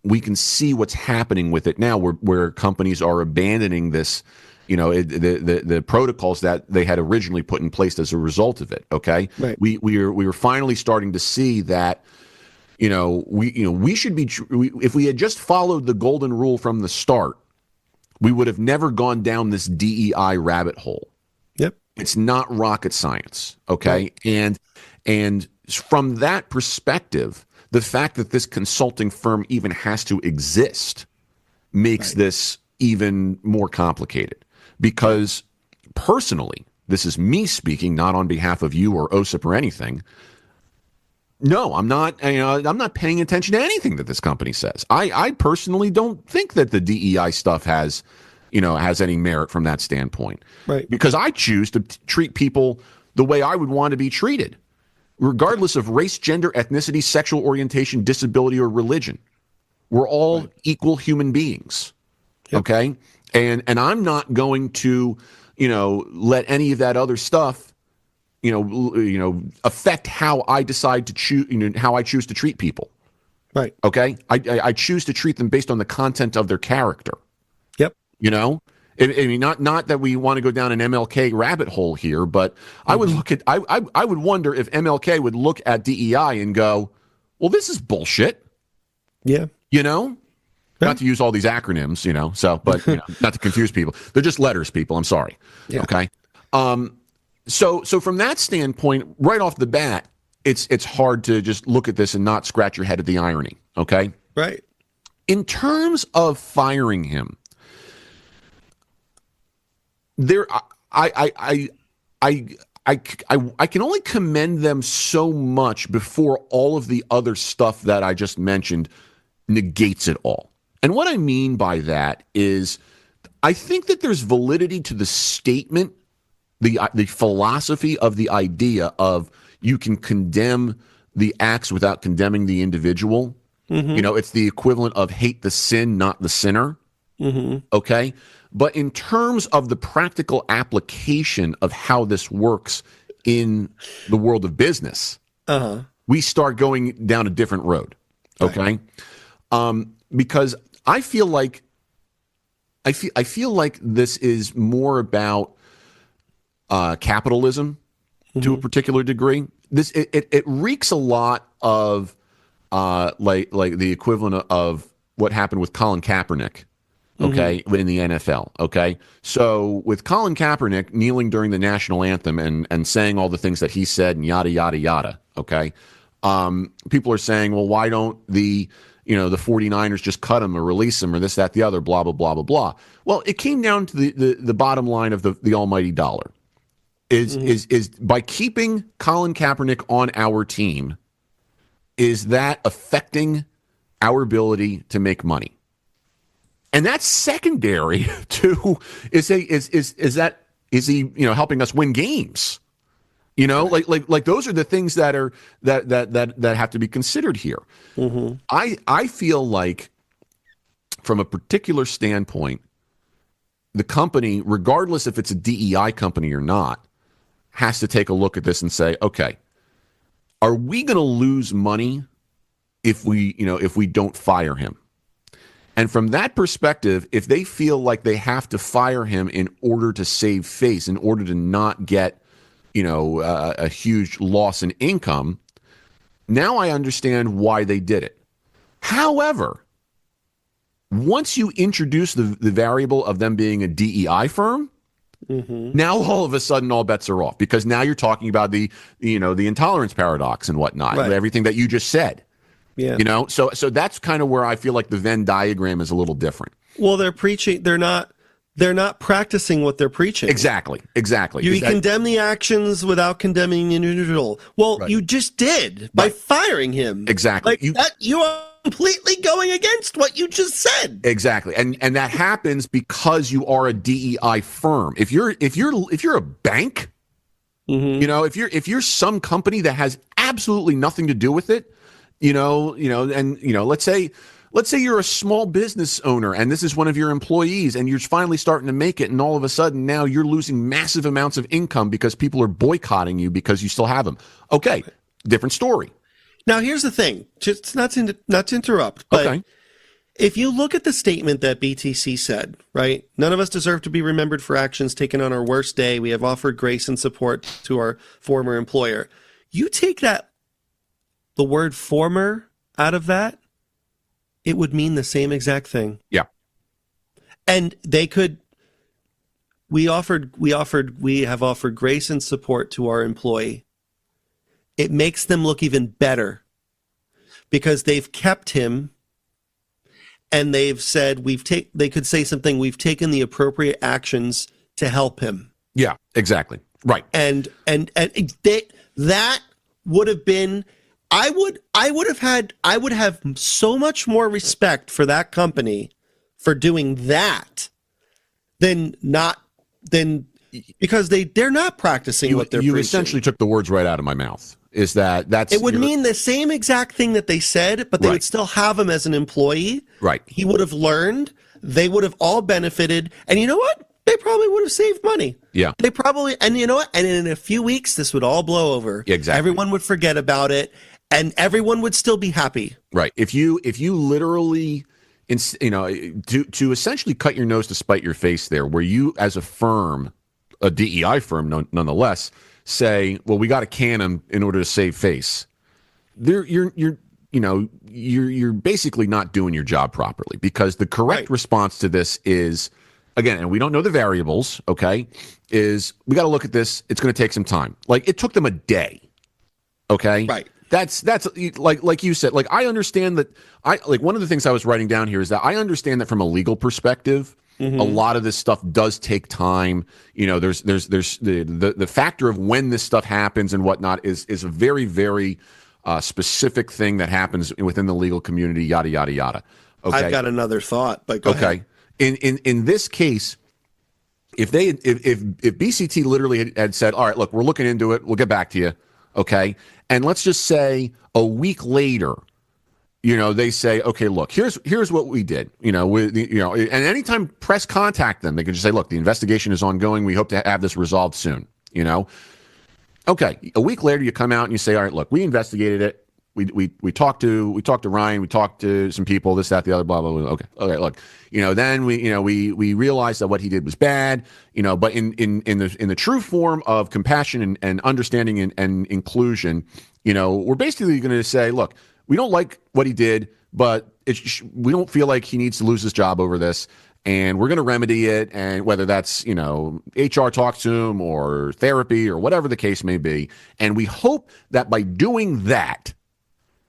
Speaker 2: we can see what's happening with it now, where companies are abandoning this, the protocols that they had originally put in place as a result of it. Okay, right. We were finally starting to see that, we should be, if we had just followed the golden rule from the start, we would have never gone down this DEI rabbit hole. Yep, it's not rocket science. Okay, right. And from that perspective, the fact that this consulting firm even has to exist makes this even more complicated. Because personally, this is me speaking, not on behalf of you or OSIP or anything. No, I'm not. I'm not paying attention to anything that this company says. I personally don't think that the DEI stuff has any merit from that standpoint. Right. Because I choose to treat people the way I would want to be treated, regardless of race, gender, ethnicity, sexual orientation, disability, or religion. We're all equal human beings. Yep. Okay? And I'm not going to, let any of that other stuff, affect how I decide to choose, how I choose to treat people. Right. Okay? I choose to treat them based on the content of their character. Yep. I mean, not that we want to go down an MLK rabbit hole here, but I would look at, I would wonder if MLK would look at DEI and go, well, this is bullshit. Yeah. Not to use all these acronyms, but not to confuse people. They're just letters, people. I'm sorry. Yeah. Okay. So from that standpoint, right off the bat, it's hard to just look at this and not scratch your head at the irony. Okay. Right. In terms of firing him, I can only commend them so much before all of the other stuff that I just mentioned negates it all. And what I mean by that is, I think that there's validity to the statement, the philosophy of the idea of you can condemn the acts without condemning the individual. Mm-hmm. It's the equivalent of hate the sin, not the sinner. Mm-hmm. Okay. But in terms of the practical application of how this works in the world of business, we start going down a different road. Okay. Right. Because I feel like this is more about capitalism to a particular degree. It reeks a lot of like the equivalent of what happened with Colin Kaepernick, okay, in the NFL, okay? So with Colin Kaepernick kneeling during the national anthem and saying all the things that he said and yada, yada, yada, okay? People are saying, well, why don't the 49ers just cut him or release him or this, that, the other, blah, blah, blah, blah, blah. Well, it came down to the bottom line of the almighty dollar is by keeping Colin Kaepernick on our team, is that affecting our ability to make money? And that's secondary to is he helping us win games? Like those are the things that are that have to be considered here. I feel like from a particular standpoint, the company, regardless if it's a DEI company or not, has to take a look at this and say, okay, are we going to lose money if we don't fire him? And from that perspective, if they feel like they have to fire him in order to save face, in order to not get, a huge loss in income, now I understand why they did it. However, once you introduce the variable of them being a DEI firm, now all of a sudden all bets are off, because now you're talking about the intolerance paradox and whatnot, right. Everything that you just said. Yeah. So that's kind of where I feel like the Venn diagram is a little different.
Speaker 3: Well, they're preaching. They're not practicing what they're preaching.
Speaker 2: Exactly.
Speaker 3: You condemn the actions without condemning the individual. Well, right. You just did by firing him.
Speaker 2: Exactly.
Speaker 3: You are completely going against what you just said.
Speaker 2: Exactly. And that happens because you are a DEI firm. If you're a bank, if you're some company that has absolutely nothing to do with it, let's say you're a small business owner and this is one of your employees and you're finally starting to make it, and all of a sudden now you're losing massive amounts of income because people are boycotting you because you still have them. Okay, different story.
Speaker 3: Now here's the thing, just not to interrupt, but okay. If you look at the statement that BTC said, right, none of us deserve to be remembered for actions taken on our worst day. We have offered grace and support to our former employer. You take the word former out of that, it would mean the same exact thing.
Speaker 2: Yeah.
Speaker 3: And we have offered grace and support to our employee. It makes them look even better because they've kept him, and they've said they could say something, we've taken the appropriate actions to help him.
Speaker 2: Yeah, exactly. Right.
Speaker 3: And that would have been, I would have so much more respect for that company for doing that because they're not practicing what they're preaching.
Speaker 2: You essentially took the words right out of my mouth. It would mean
Speaker 3: the same exact thing that they said, but they would still have him as an employee.
Speaker 2: Right.
Speaker 3: He would have learned. They would have all benefited. And you know what? They probably would have saved money.
Speaker 2: Yeah.
Speaker 3: And you know what? And in a few weeks, this would all blow over.
Speaker 2: Exactly.
Speaker 3: Everyone would forget about it, and everyone would still be happy.
Speaker 2: Right. If you literally, to essentially cut your nose to spite your face there, where you as a firm, a DEI firm nonetheless, say, well, we got to can him in order to save face. You're basically not doing your job properly, because the correct response to this is, again, and we don't know the variables, okay, is we got to look at this. It's going to take some time. Like, it took them a day. Okay.
Speaker 3: Right.
Speaker 2: That's like you said, like, I understand that one of the things I was writing down here is that I understand that from a legal perspective, a lot of this stuff does take time. There's the factor of when this stuff happens and whatnot is a very, very specific thing that happens within the legal community, yada, yada, yada. Okay.
Speaker 3: I've got another thought, but go ahead.
Speaker 2: In this case, if BCT literally had said, all right, look, we're looking into it, we'll get back to you. Okay. And let's just say a week later, they say, okay, look, here's what we did, and anytime press contact them, they can just say, look, the investigation is ongoing. We hope to have this resolved soon, Okay. A week later, you come out and you say, all right, look, we investigated it. we talked to Ryan, we talked to some people, this, that, the other, blah, blah, blah. Okay, look, then we realized that what he did was bad, but in the true form of compassion and understanding and inclusion, we're basically going to say, look, we don't like what he did, but we don't feel like he needs to lose his job over this. And we're going to remedy it, and whether that's, HR talks to him or therapy or whatever the case may be. And we hope that by doing that,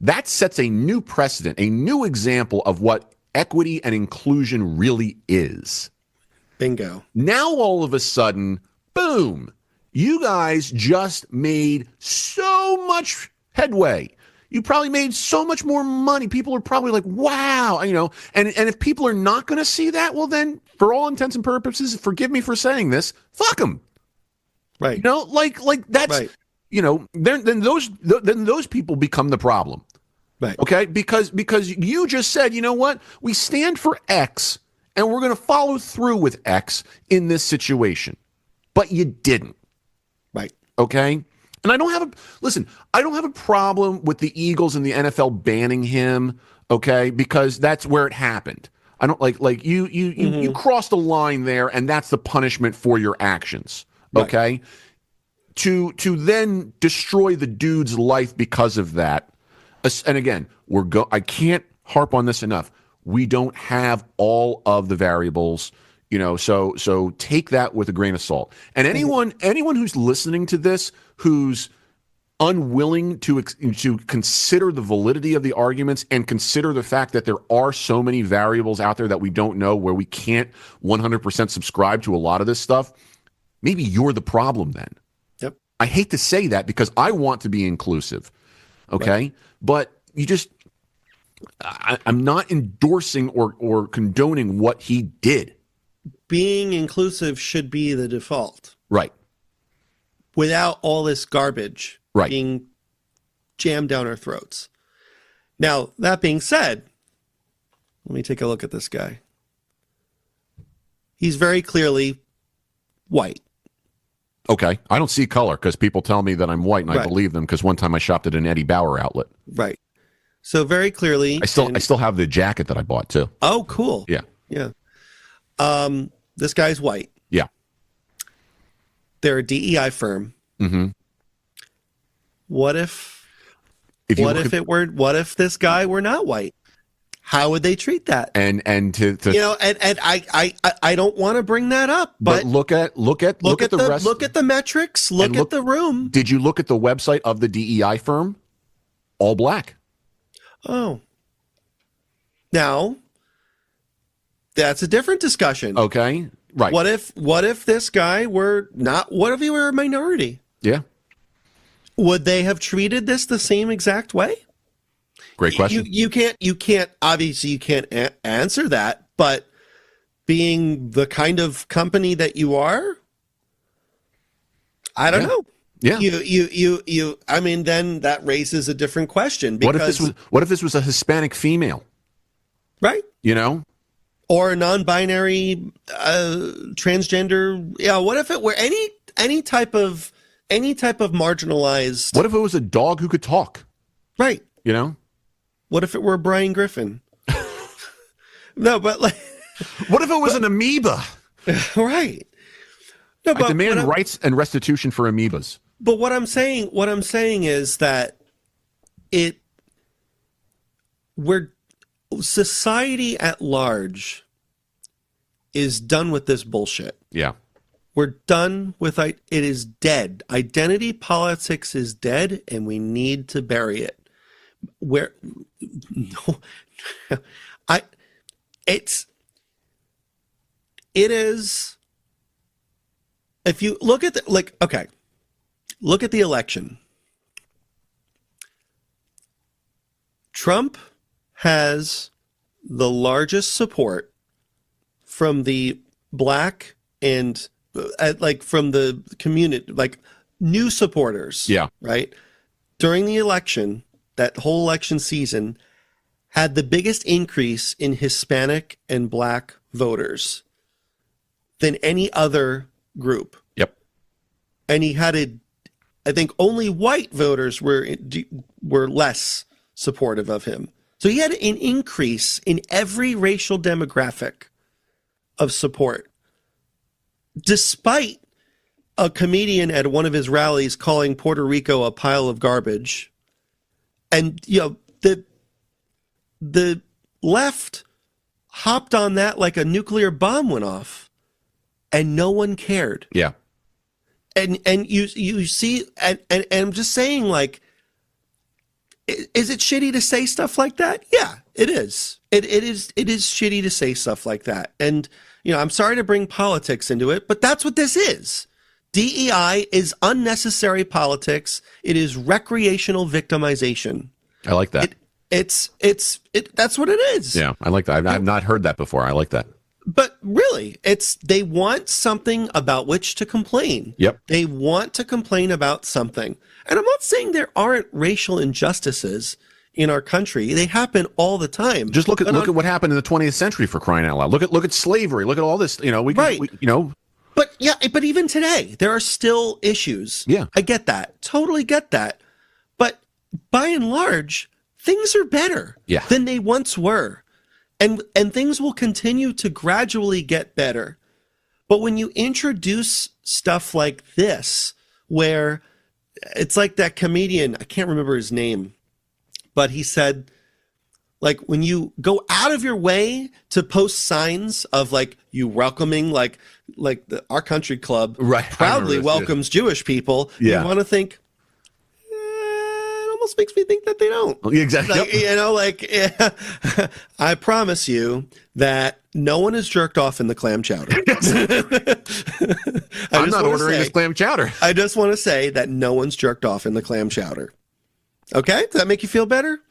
Speaker 2: that sets a new precedent, a new example of what equity and inclusion really is.
Speaker 3: Bingo.
Speaker 2: Now, all of a sudden, boom, you guys just made so much headway. You probably made so much more money. People are probably like, wow, and if people are not going to see that, well, then for all intents and purposes, forgive me for saying this, fuck them.
Speaker 3: Right.
Speaker 2: Like that's,
Speaker 3: right.
Speaker 2: Then those people become the problem.
Speaker 3: Right.
Speaker 2: Okay. Because you just said, you know what? We stand for X and we're going to follow through with X in this situation, but you didn't.
Speaker 3: Right.
Speaker 2: Okay. And I don't have a problem with the Eagles and the NFL banning him, okay? Because that's where it happened. I don't like you crossed a line there, and that's the punishment for your actions, okay? Right. To then destroy the dude's life because of that. And again, I can't harp on this enough. We don't have all of the variables, so take that with a grain of salt. And anyone who's listening to this who's unwilling to consider the validity of the arguments and consider the fact that there are so many variables out there that we don't know, where we can't 100% subscribe to a lot of this stuff, maybe you're the problem then.
Speaker 3: Yep.
Speaker 2: I hate to say that because I want to be inclusive, okay? Right. But I'm not endorsing or condoning what he did.
Speaker 3: Being inclusive should be the default.
Speaker 2: Right.
Speaker 3: Without all this garbage being jammed down our throats. Now, that being said, let me take a look at this guy. He's very clearly white.
Speaker 2: Okay. I don't see color because people tell me that I'm white, and I believe them because one time I shopped at an Eddie Bauer outlet.
Speaker 3: Right. So very clearly.
Speaker 2: I still have the jacket that I bought too.
Speaker 3: Oh, cool.
Speaker 2: Yeah.
Speaker 3: Yeah. This guy's white.
Speaker 2: Yeah.
Speaker 3: They're a DEI firm.
Speaker 2: Mm-hmm.
Speaker 3: What if this guy were not white? How would they treat that?
Speaker 2: And
Speaker 3: I don't want to bring that up, but
Speaker 2: look at the rest.
Speaker 3: Look at the metrics. Look at the room.
Speaker 2: Did you look at the website of the DEI firm? All black.
Speaker 3: Oh. Now, that's a different discussion.
Speaker 2: Okay. Right.
Speaker 3: What if this guy were not? What if he were a minority?
Speaker 2: Yeah.
Speaker 3: Would they have treated this the same exact way?
Speaker 2: Great question.
Speaker 3: You can't obviously you can't answer that, but being the kind of company that you are, I don't know.
Speaker 2: Yeah.
Speaker 3: You I mean, then that raises a different question. Because,
Speaker 2: what if this was a Hispanic female?
Speaker 3: Right.
Speaker 2: Or
Speaker 3: a non-binary transgender. Yeah. What if it were any type of marginalized?
Speaker 2: What if it was a dog who could talk?
Speaker 3: Right.
Speaker 2: What
Speaker 3: if it were Brian Griffin? No, but like.
Speaker 2: What if it was an amoeba?
Speaker 3: Right. No,
Speaker 2: I demand rights and restitution for amoebas.
Speaker 3: But what I'm saying is that society at large is done with this bullshit.
Speaker 2: Yeah.
Speaker 3: We're done with it. It is dead. Identity politics is dead, and we need to bury it. It is. If you look at look at the election. Trump has the largest support from the black and from the community, new supporters.
Speaker 2: Yeah.
Speaker 3: Right. During the election, that whole election season had the biggest increase in Hispanic and black voters than any other group.
Speaker 2: Yep.
Speaker 3: And he had I think only white voters were less supportive of him. So he had an increase in every racial demographic of support, despite a comedian at one of his rallies calling Puerto Rico a pile of garbage. And, the left hopped on that like a nuclear bomb went off, and no one cared.
Speaker 2: Yeah.
Speaker 3: And you see, and I'm just saying, like, is it shitty to say stuff like that? Yeah, it is. It is shitty to say stuff like that. And, I'm sorry to bring politics into it, but that's what this is. DEI is unnecessary politics. It is recreational victimization.
Speaker 2: I like that.
Speaker 3: That's what it is.
Speaker 2: Yeah, I like that. I've not heard that before. I like that.
Speaker 3: But really, they want something about which to complain.
Speaker 2: Yep.
Speaker 3: They want to complain about something. And I'm not saying there aren't racial injustices in our country. They happen all the time.
Speaker 2: Just look at what happened in the 20th century, for crying out loud. Look at slavery. Look at all this.
Speaker 3: But even today, there are still issues.
Speaker 2: Yeah.
Speaker 3: I get that. Totally get that. But by and large, things are better than they once were. And things will continue to gradually get better. But when you introduce stuff like this, where it's like that comedian, I can't remember his name, but he said, like, when you go out of your way to post signs of, like, you welcoming, like our country club proudly welcomes Jewish people, you want to think, it almost makes me think that they don't.
Speaker 2: Exactly.
Speaker 3: I promise you that no one is jerked off in the clam chowder.
Speaker 2: I'm not ordering this clam chowder.
Speaker 3: I just want to say that no one's jerked off in the clam chowder. Okay? Does that make you feel better?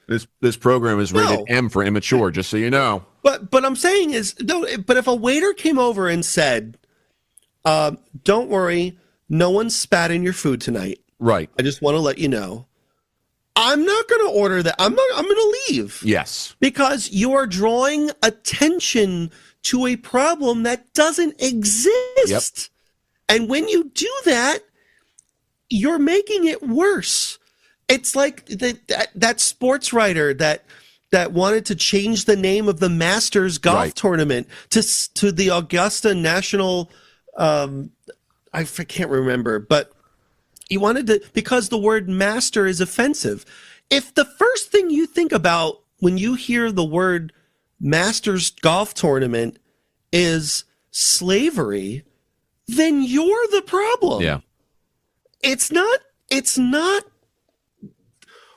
Speaker 2: This program is rated M for immature, just so you know.
Speaker 3: But I'm saying is, no, but if a waiter came over and said, don't worry, no one spat in your food tonight.
Speaker 2: Right.
Speaker 3: I just want to let you know. I'm not going to order that. I'm going to leave.
Speaker 2: Yes.
Speaker 3: Because you are drawing attention to a problem that doesn't exist.
Speaker 2: Yep.
Speaker 3: And when you do that, you're making it worse. It's like that sports writer that wanted to change the name of the Masters golf tournament to the Augusta National. I can't remember, but he wanted to, because the word master is offensive. If the first thing you think about when you hear the word Masters golf tournament is slavery, then you're the problem.
Speaker 2: Yeah.
Speaker 3: It's not.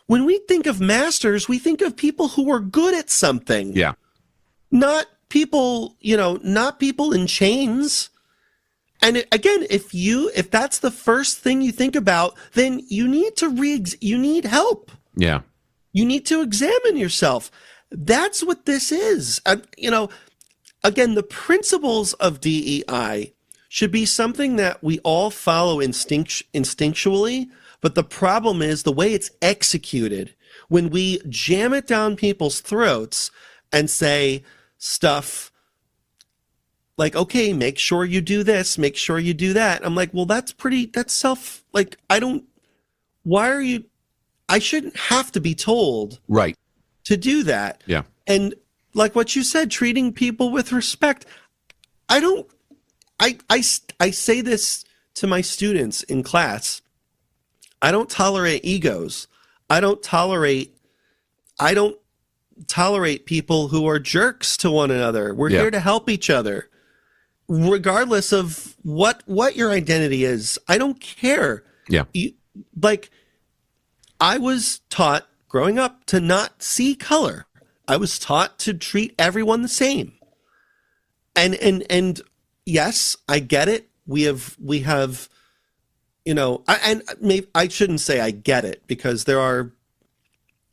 Speaker 3: When we think of masters, we think of people who are good at something.
Speaker 2: Yeah.
Speaker 3: Not people, not people in chains. And again, if that's the first thing you think about, then you need you need help.
Speaker 2: Yeah.
Speaker 3: You need to examine yourself. That's what this is. Again, the principles of DEI should be something that we all follow instinctually. But the problem is the way it's executed. When we jam it down people's throats and say stuff like, okay, make sure you do this, make sure you do that. I'm like, well, I shouldn't have to be told to do that.
Speaker 2: Yeah.
Speaker 3: And like what you said, treating people with respect. I say this to my students in class. I don't tolerate egos. I don't tolerate people who are jerks to one another. We're here to help each other. Regardless of what your identity is. I don't care.
Speaker 2: Yeah.
Speaker 3: I was taught growing up to not see color. I was taught to treat everyone the same. And yes, I get it. We have I shouldn't say I get it, because there are,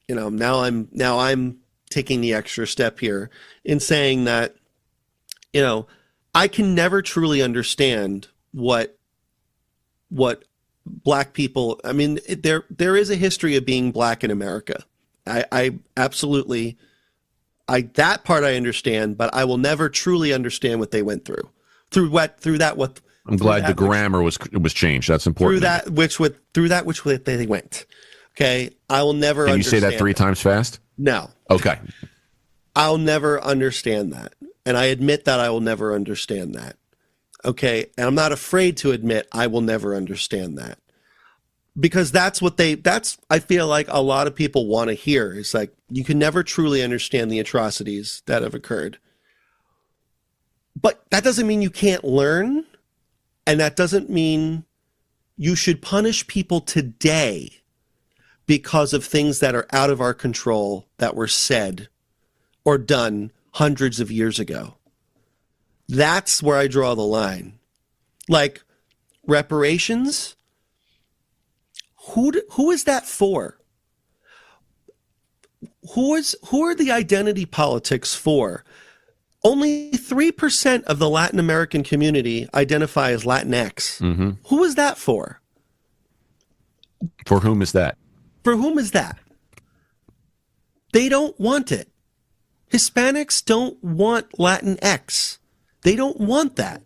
Speaker 3: now I'm taking the extra step here in saying that, I can never truly understand what black people, there is a history of being black in America. I absolutely, that part I understand, but I will never truly understand what they went through.
Speaker 2: I'm glad the grammar was changed. That's important.
Speaker 3: Through that which they went. Okay, I will never.
Speaker 2: Can you say that 3 times fast?
Speaker 3: No.
Speaker 2: Okay.
Speaker 3: I'll never understand that, and I admit that I will never understand that. Okay, and I'm not afraid to admit I will never understand that, because that's I feel like a lot of people want to hear. It's like, you can never truly understand the atrocities that have occurred. But that doesn't mean you can't learn, and that doesn't mean you should punish people today because of things that are out of our control that were said or done hundreds of years ago. That's where I draw the line. Like reparations, who is that for? Who are the identity politics for? Only 3% of the Latin American community identify as Latinx.
Speaker 2: Mm-hmm.
Speaker 3: Who is that for?
Speaker 2: For whom is that?
Speaker 3: For whom is that? They don't want it. Hispanics don't want Latinx. They don't want that.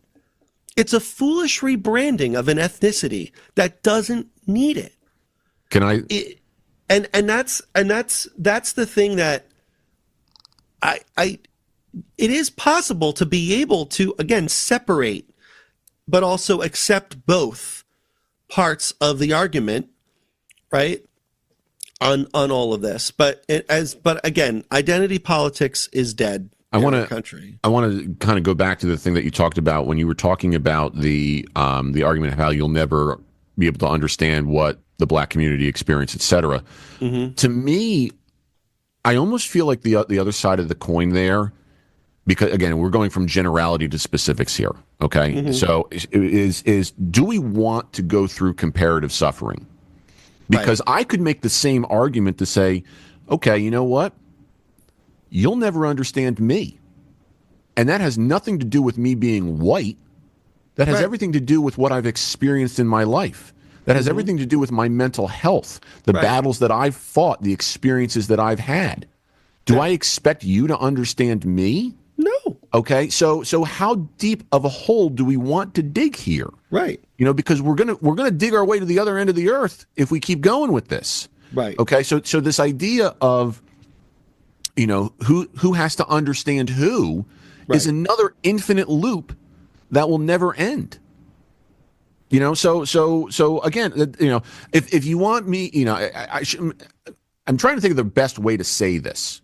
Speaker 3: It's a foolish rebranding of an ethnicity that doesn't need it.
Speaker 2: Can I?
Speaker 3: And that's the thing that it is possible to be able to, again, separate, but also accept both parts of the argument, right? On all of this, but again, identity politics is dead. I want
Speaker 2: to kind of go back to the thing that you talked about when you were talking about the argument of how you'll never be able to understand what the Black community experienced, etc. Mm-hmm. To me, I almost feel like the other side of the coin there, because again, we're going from generality to specifics here. Okay, mm-hmm. So is do we want to go through comparative suffering? Because right. I could make the same argument to say, okay, you know what? You'll never understand me. And that has nothing to do with me being white. That has right. everything to do with what I've experienced in my life. That has mm-hmm. everything to do with my mental health, the right. battles that I've fought, the experiences that I've had. Do yeah. I expect you to understand me?
Speaker 3: No.
Speaker 2: Okay, so how deep of a hole do we want to dig here?
Speaker 3: Right.
Speaker 2: You know, because we're gonna dig our way to the other end of the earth if we keep going with this.
Speaker 3: Right.
Speaker 2: Okay, so this idea of, you know, who has to understand who right. is another infinite loop that will never end. You know, so again, you know, if you want me, you know, I'm trying to think of the best way to say this.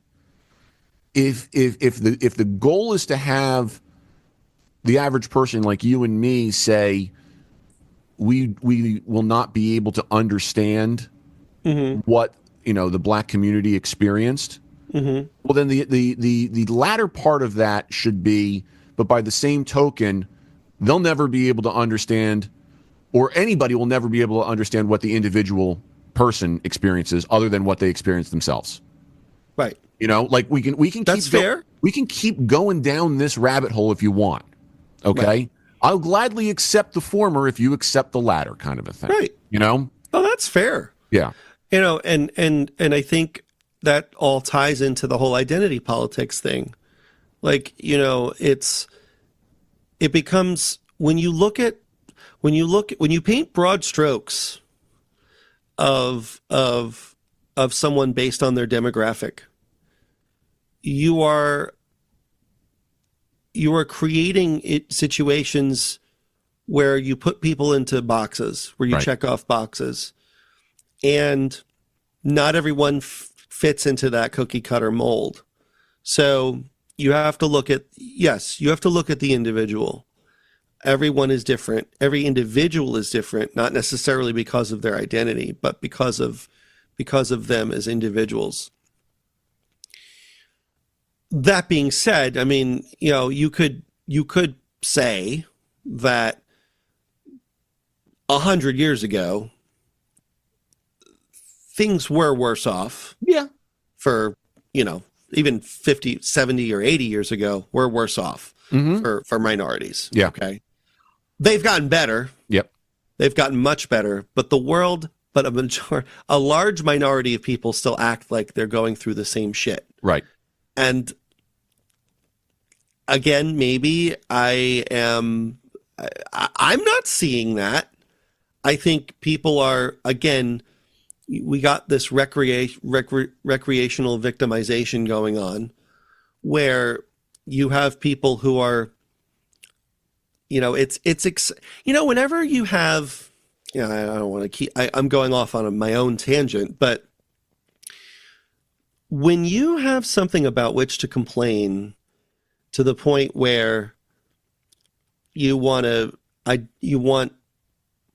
Speaker 2: If the goal is to have the average person like you and me say we will not be able to understand mm-hmm. what, you know, the Black community experienced, mm-hmm. well then the latter part of that should be, but by the same token, they'll never be able to understand, or anybody will never be able to understand what the individual person experiences other than what they experience themselves.
Speaker 3: Right.
Speaker 2: You know, like we can
Speaker 3: That's fair.
Speaker 2: We can keep going down this rabbit hole if you want. Okay? Right. I'll gladly accept the former if you accept the latter, kind of a thing.
Speaker 3: Right.
Speaker 2: You know?
Speaker 3: Oh, that's fair.
Speaker 2: Yeah.
Speaker 3: You know, and I think that all ties into the whole identity politics thing. Like, you know, it becomes when you paint broad strokes of someone based on their demographic, you are creating situations where you put people into boxes, where you right. check off boxes, and not everyone fits into that cookie cutter mold. So you have to look at the individual. Everyone is different. Every individual is different, not necessarily because of their identity, but because of them as individuals. That being said, I mean, you know, you could say that 100 years ago, things were worse off.
Speaker 2: Yeah.
Speaker 3: For, you know, even 50, 70 or 80 years ago, we're worse off mm-hmm. for minorities.
Speaker 2: Yeah.
Speaker 3: Okay. They've gotten better.
Speaker 2: Yep.
Speaker 3: They've gotten much better, but a large minority of people still act like they're going through the same shit.
Speaker 2: Right.
Speaker 3: And again, maybe I'm not seeing that. I think people are, again, we got this recreational victimization going on, where you have people who are, whenever you have, I don't want to keep, I'm going off on my own tangent, but when you have something about which to complain to the point where you want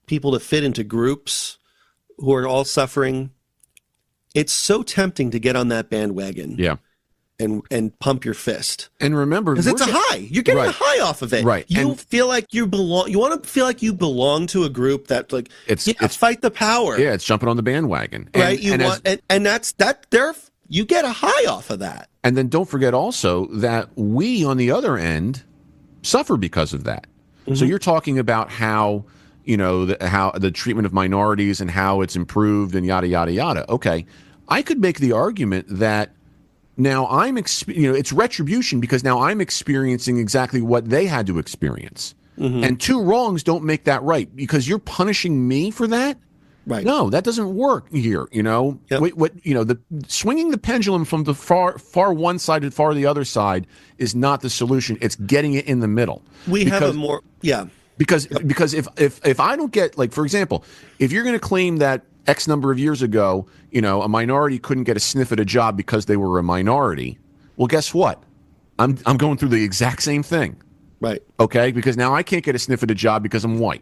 Speaker 3: people to fit into groups who are all suffering, it's so tempting to get on that bandwagon.
Speaker 2: Yeah.
Speaker 3: And pump your fist.
Speaker 2: And remember,
Speaker 3: because it's a high. You're getting a high off of it.
Speaker 2: Right.
Speaker 3: You feel like you belong. You want to feel like you belong to a group that, like, it's fight the power.
Speaker 2: Yeah, it's jumping on the bandwagon.
Speaker 3: Right. You get a high off of that.
Speaker 2: And then don't forget also that we, on the other end, suffer because of that. Mm-hmm. So you're talking about how, how the treatment of minorities and how it's improved and yada, yada, yada. Okay. I could make the argument that now it's retribution because now I'm experiencing exactly what they had to experience. Mm-hmm. And two wrongs don't make that right because you're punishing me for that.
Speaker 3: Right.
Speaker 2: No, that doesn't work here.
Speaker 3: Yep.
Speaker 2: The swinging the pendulum from the far one side to far the other side is not the solution. It's getting it in the middle.
Speaker 3: Because
Speaker 2: if I don't get, like, for example, if you're going to claim that X number of years ago, a minority couldn't get a sniff at a job because they were a minority, well, guess what? I'm going through the exact same thing.
Speaker 3: Right.
Speaker 2: Okay? Because now I can't get a sniff at a job because I'm white.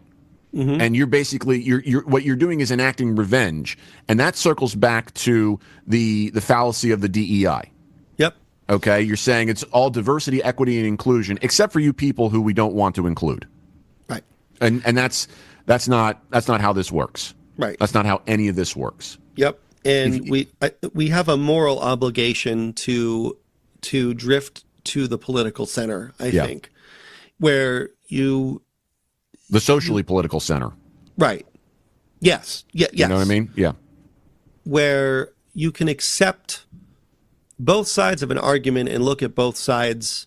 Speaker 2: Mm-hmm. And you're basically you're what you're doing is enacting revenge, and that circles back to the fallacy of the DEI.
Speaker 3: Yep.
Speaker 2: Okay, you're saying it's all diversity, equity, and inclusion, except for you people who we don't want to include.
Speaker 3: Right.
Speaker 2: And that's not how this works.
Speaker 3: Right.
Speaker 2: That's not how any of this works.
Speaker 3: Yep. And we have a moral obligation to drift to the political center, I think, where
Speaker 2: the socially political center.
Speaker 3: Right. Yes. Yes.
Speaker 2: You know what I mean? Yeah.
Speaker 3: Where you can accept both sides of an argument and look at both sides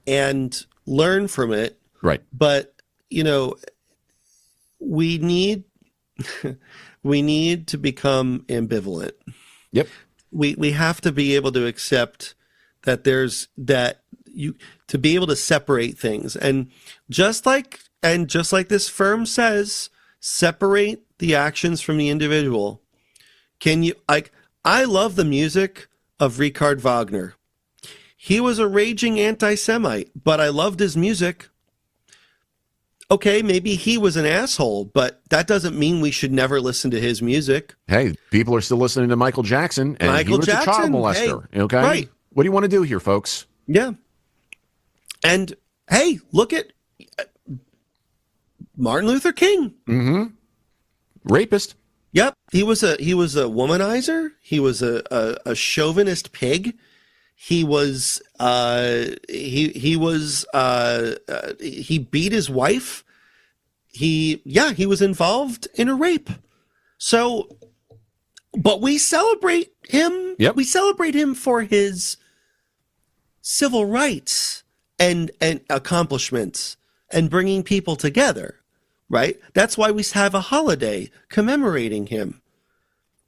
Speaker 3: and learn from it.
Speaker 2: Right.
Speaker 3: But, we need to become ambivalent.
Speaker 2: Yep.
Speaker 3: We have to be able to accept that to be able to separate things. And just like this firm says, separate the actions from the individual. I love the music of Richard Wagner. He was a raging anti-Semite, but I loved his music. Okay, maybe he was an asshole, but that doesn't mean we should never listen to his music.
Speaker 2: Hey, people are still listening to Michael Jackson, and he was a child molester. Hey, okay? Right. What do you want to do here, folks?
Speaker 3: Yeah. And, hey, look at Martin Luther King.
Speaker 2: Mm-hmm. Rapist.
Speaker 3: Yep. He was a womanizer. He was a chauvinist pig. He was he beat his wife. He was involved in a rape. So, but we celebrate him.
Speaker 2: Yep.
Speaker 3: We celebrate him for his civil rights and accomplishments and bringing people together, right? That's why we have a holiday commemorating him.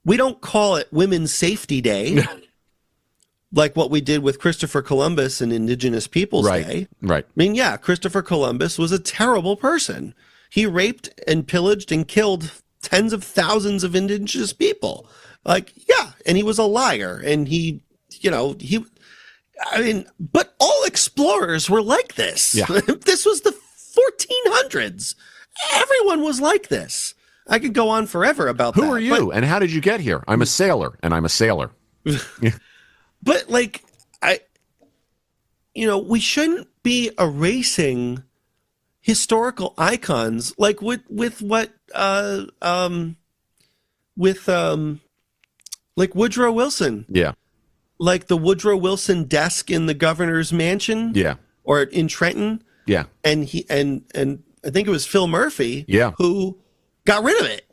Speaker 3: We don't call it Women's Safety Day. Like what we did with Christopher Columbus and Indigenous Peoples Day.
Speaker 2: Right.
Speaker 3: I mean, Christopher Columbus was a terrible person. He raped and pillaged and killed tens of thousands of indigenous people. And he was a liar. And but all explorers were like this.
Speaker 2: Yeah.
Speaker 3: This was the 1400s. Everyone was like this. I could go on forever about that.
Speaker 2: Who are you and how did you get here? I'm a sailor, and I'm a sailor.
Speaker 3: But we shouldn't be erasing historical icons like with Woodrow Wilson.
Speaker 2: Yeah.
Speaker 3: Like the Woodrow Wilson desk in the governor's mansion.
Speaker 2: Yeah.
Speaker 3: Or in Trenton.
Speaker 2: Yeah.
Speaker 3: And I think it was Phil Murphy.
Speaker 2: Yeah.
Speaker 3: Who got rid of it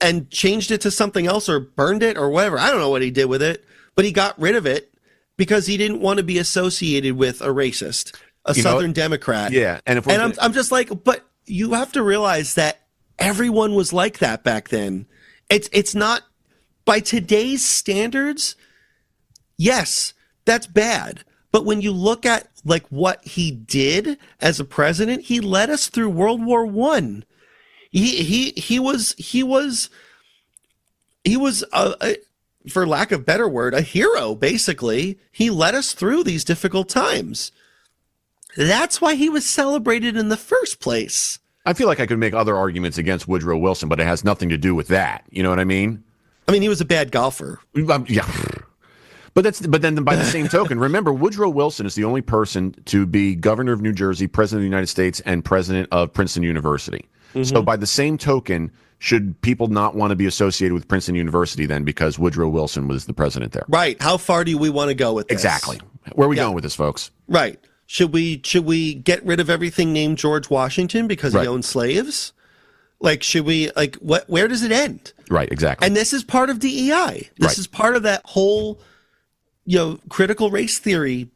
Speaker 3: and changed it to something else or burned it or whatever. I don't know what he did with it. But he got rid of it because he didn't want to be associated with a racist, a Southern Democrat.
Speaker 2: Yeah.
Speaker 3: I'm just like, but you have to realize that everyone was like that back then. It's not by today's standards, yes, that's bad. But when you look at like what he did as a president, he led us through World War I. He was for lack of a better word, a hero. Basically, he led us through these difficult times. That's why he was celebrated in the first place.
Speaker 2: I feel like I could make other arguments against Woodrow Wilson, but it has nothing to do with that. You know what I mean?
Speaker 3: I mean, he was a bad golfer.
Speaker 2: Yeah. But then by the same token, remember, Woodrow Wilson is the only person to be governor of New Jersey, president of the United States, and president of Princeton University. Mm-hmm. So by the same token, should people not want to be associated with Princeton University then because Woodrow Wilson was the president there?
Speaker 3: Right. How far do we want to go with this?
Speaker 2: Exactly. Where are we going with this, folks?
Speaker 3: Right. Should we get rid of everything named George Washington because he owned slaves? Like, should we, like, where does it end? Right, exactly. And this is part of DEI. This is part of that whole, critical race theory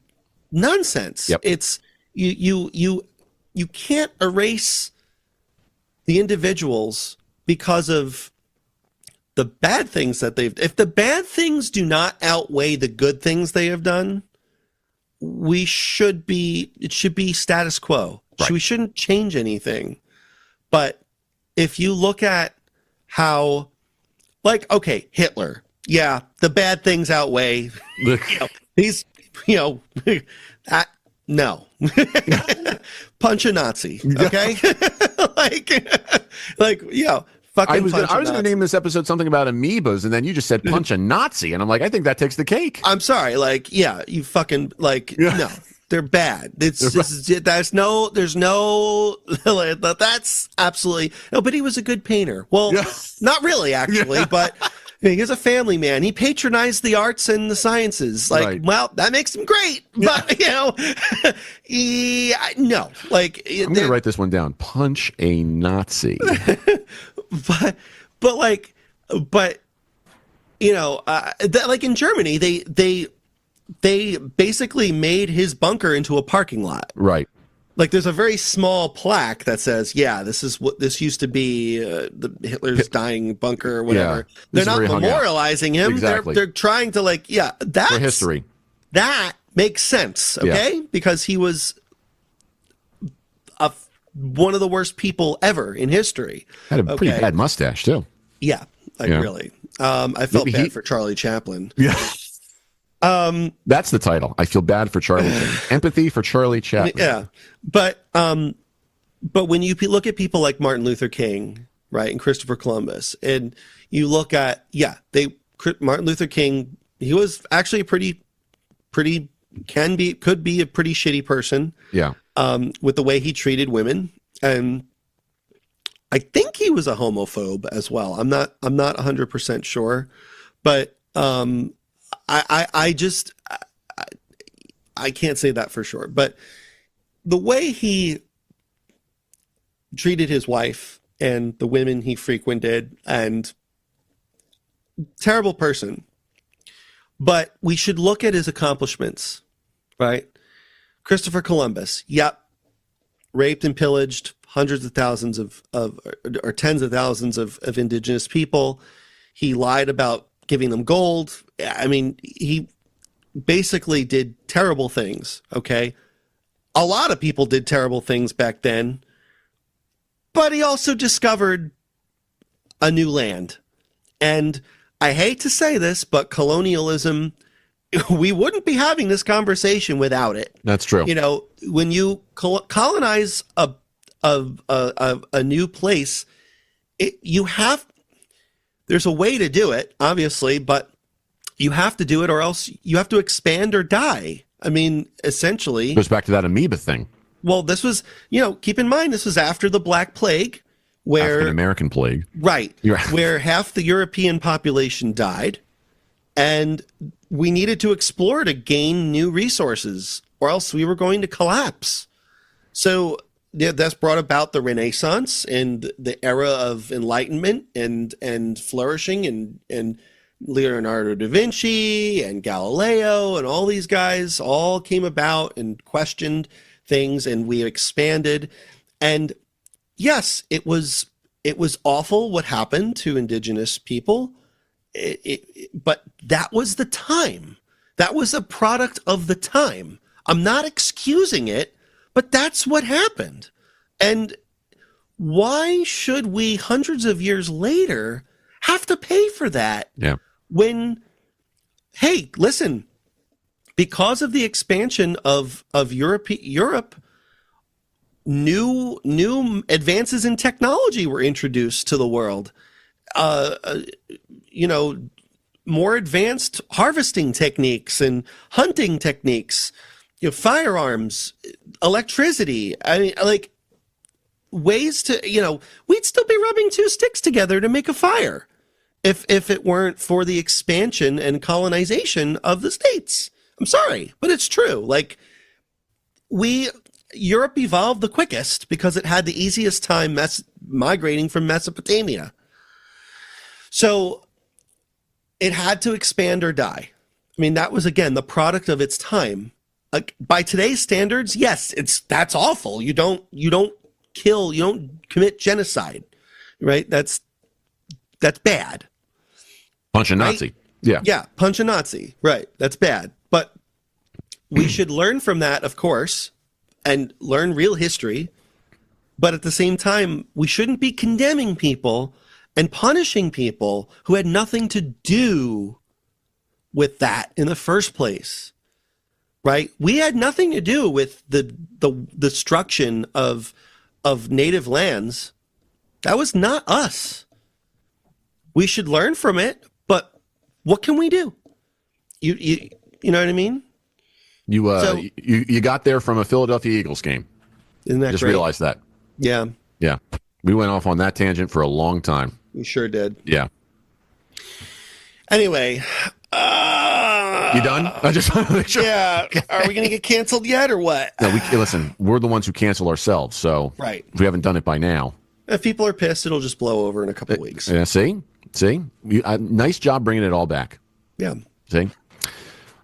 Speaker 3: nonsense. Yep. It's, you can't erase the individuals because of the bad things that if the bad things do not outweigh the good things they have done, it should be status quo. Right. We shouldn't change anything. But if you look at how, like, okay, Hitler, yeah, the bad things outweigh these, no. Punch a Nazi, okay? Fucking
Speaker 2: I was going to name this episode something about amoebas, and then you just said punch a Nazi, and I'm like, I think that takes the cake.
Speaker 3: I'm sorry, you fucking no, they're bad. There's absolutely no. But he was a good painter. Well, not really, actually, but. He's a family man. He patronized the arts and the sciences. Well, that makes him great. But, no. I'm going to
Speaker 2: write this one down. Punch a Nazi.
Speaker 3: But in Germany, they basically made his bunker into a parking lot.
Speaker 2: Right.
Speaker 3: Like, there's a very small plaque that says, this is what this used to be, the Hitler's dying bunker or whatever. Yeah, they're not memorializing him. Exactly. They're trying to, that's
Speaker 2: for history.
Speaker 3: That makes sense, okay? Yeah. Because he was one of the worst people ever in history.
Speaker 2: Had a pretty bad mustache, too.
Speaker 3: Yeah, really. I felt bad for Charlie Chaplin.
Speaker 2: Yeah. That's the title. I feel bad for Charlie Chaplin. Empathy for Charlie Chaplin.
Speaker 3: Yeah. But when you look at people like Martin Luther King, right, and Christopher Columbus, and you look at, Martin Luther King, he was actually could be a pretty shitty person. Yeah. With the way he treated women. And I think he was a homophobe as well. I'm not 100% sure, but, I can't say that for sure, but the way he treated his wife and the women he frequented, and terrible person, but we should look at his accomplishments, right? Christopher Columbus, raped and pillaged hundreds of thousands or tens of thousands of indigenous people. He lied about giving them gold. I mean, he basically did terrible things, okay? A lot of people did terrible things back then, but he also discovered a new land. And I hate to say this, but colonialism, we wouldn't be having this conversation without it.
Speaker 2: That's true.
Speaker 3: When you colonize a new place, there's a way to do it, obviously, but you have to do it or else you have to expand or die. I mean, essentially.
Speaker 2: It goes back to that amoeba thing.
Speaker 3: Well, this was, keep in mind, this was after the Black Plague, where
Speaker 2: African American plague.
Speaker 3: Right. Where half the European population died, and we needed to explore to gain new resources, or else we were going to collapse. So that's brought about the Renaissance and the era of enlightenment and flourishing, and Leonardo da Vinci and Galileo and all these guys all came about and questioned things, and we expanded. And yes, it was awful what happened to indigenous people, But that was the time. That was a product of the time. I'm not excusing it, but that's what happened. And why should we, hundreds of years later, have to pay for that?
Speaker 2: Yeah.
Speaker 3: When, hey, listen, because of the expansion of Europe, new advances in technology were introduced to the world. More advanced harvesting techniques and hunting techniques, firearms, electricity. I mean, like, ways to, we'd still be rubbing two sticks together to make a fire if it weren't for the expansion and colonization of the States. I'm sorry, but it's true. Like, Europe evolved the quickest because it had the easiest time migrating from Mesopotamia. So it had to expand or die. I mean, that was, again, the product of its time. By today's standards, yes, that's awful. You don't kill, you don't commit genocide, right? That's bad.
Speaker 2: Punch a Nazi.
Speaker 3: Right?
Speaker 2: Yeah.
Speaker 3: Yeah, punch a Nazi. Right. That's bad. But we should learn from that, of course, and learn real history. But at the same time, we shouldn't be condemning people and punishing people who had nothing to do with that in the first place. Right? We had nothing to do with the destruction of native lands. That was not us. We should learn from it, but what can we do? You know what I mean?
Speaker 2: You got there from a Philadelphia Eagles game.
Speaker 3: Isn't that
Speaker 2: Just
Speaker 3: great?
Speaker 2: realized that.
Speaker 3: Yeah.
Speaker 2: Yeah. We went off on that tangent for a long time.
Speaker 3: We sure did.
Speaker 2: Yeah.
Speaker 3: Anyway.
Speaker 2: You done? I just want to make sure.
Speaker 3: Yeah. Are we going to get canceled yet or what?
Speaker 2: No, listen, we're the ones who cancel ourselves. So
Speaker 3: right.
Speaker 2: If we haven't done it by now.
Speaker 3: If people are pissed, it'll just blow over in a couple of weeks.
Speaker 2: Yeah. See? Nice job bringing it all back.
Speaker 3: Yeah.
Speaker 2: See?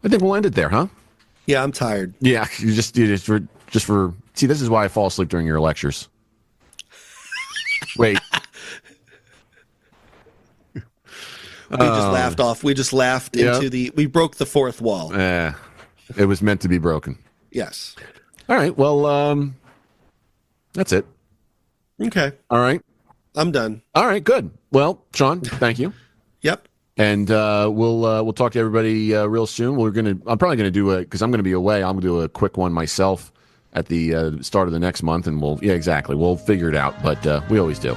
Speaker 2: I think we'll end it there, huh?
Speaker 3: Yeah, I'm tired.
Speaker 2: Yeah. You just for see, this is why I fall asleep during your lectures. Wait.
Speaker 3: We just laughed into we broke the fourth wall.
Speaker 2: It was meant to be broken.
Speaker 3: Yes.
Speaker 2: All right. Well, that's it.
Speaker 3: Okay.
Speaker 2: All right.
Speaker 3: I'm done.
Speaker 2: All right. Good. Well, Sean, thank you.
Speaker 3: Yep.
Speaker 2: And we'll talk to everybody real soon. I'm probably gonna do because I'm gonna be away. I'm gonna do a quick one myself at the start of the next month, and we'll figure it out. But we always do.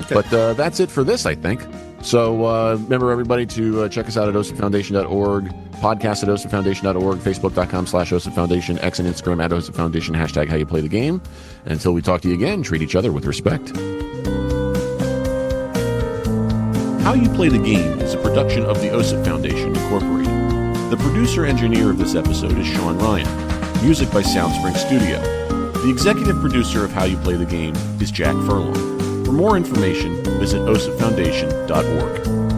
Speaker 2: Okay. But that's it for this, I think. So remember, everybody, to check us out at osipfoundation.org, podcast at osipfoundation.org, facebook.com/osipfoundation, X and Instagram at osipfoundation, hashtag how you play the game. And until we talk to you again, treat each other with respect. How You Play the Game is a production of the OSIP Foundation, Incorporated. The producer-engineer of this episode is Sean Ryan. Music by Soundspring Studio. The executive producer of How You Play the Game is Jack Furlong. For more information, visit osipfoundation.org.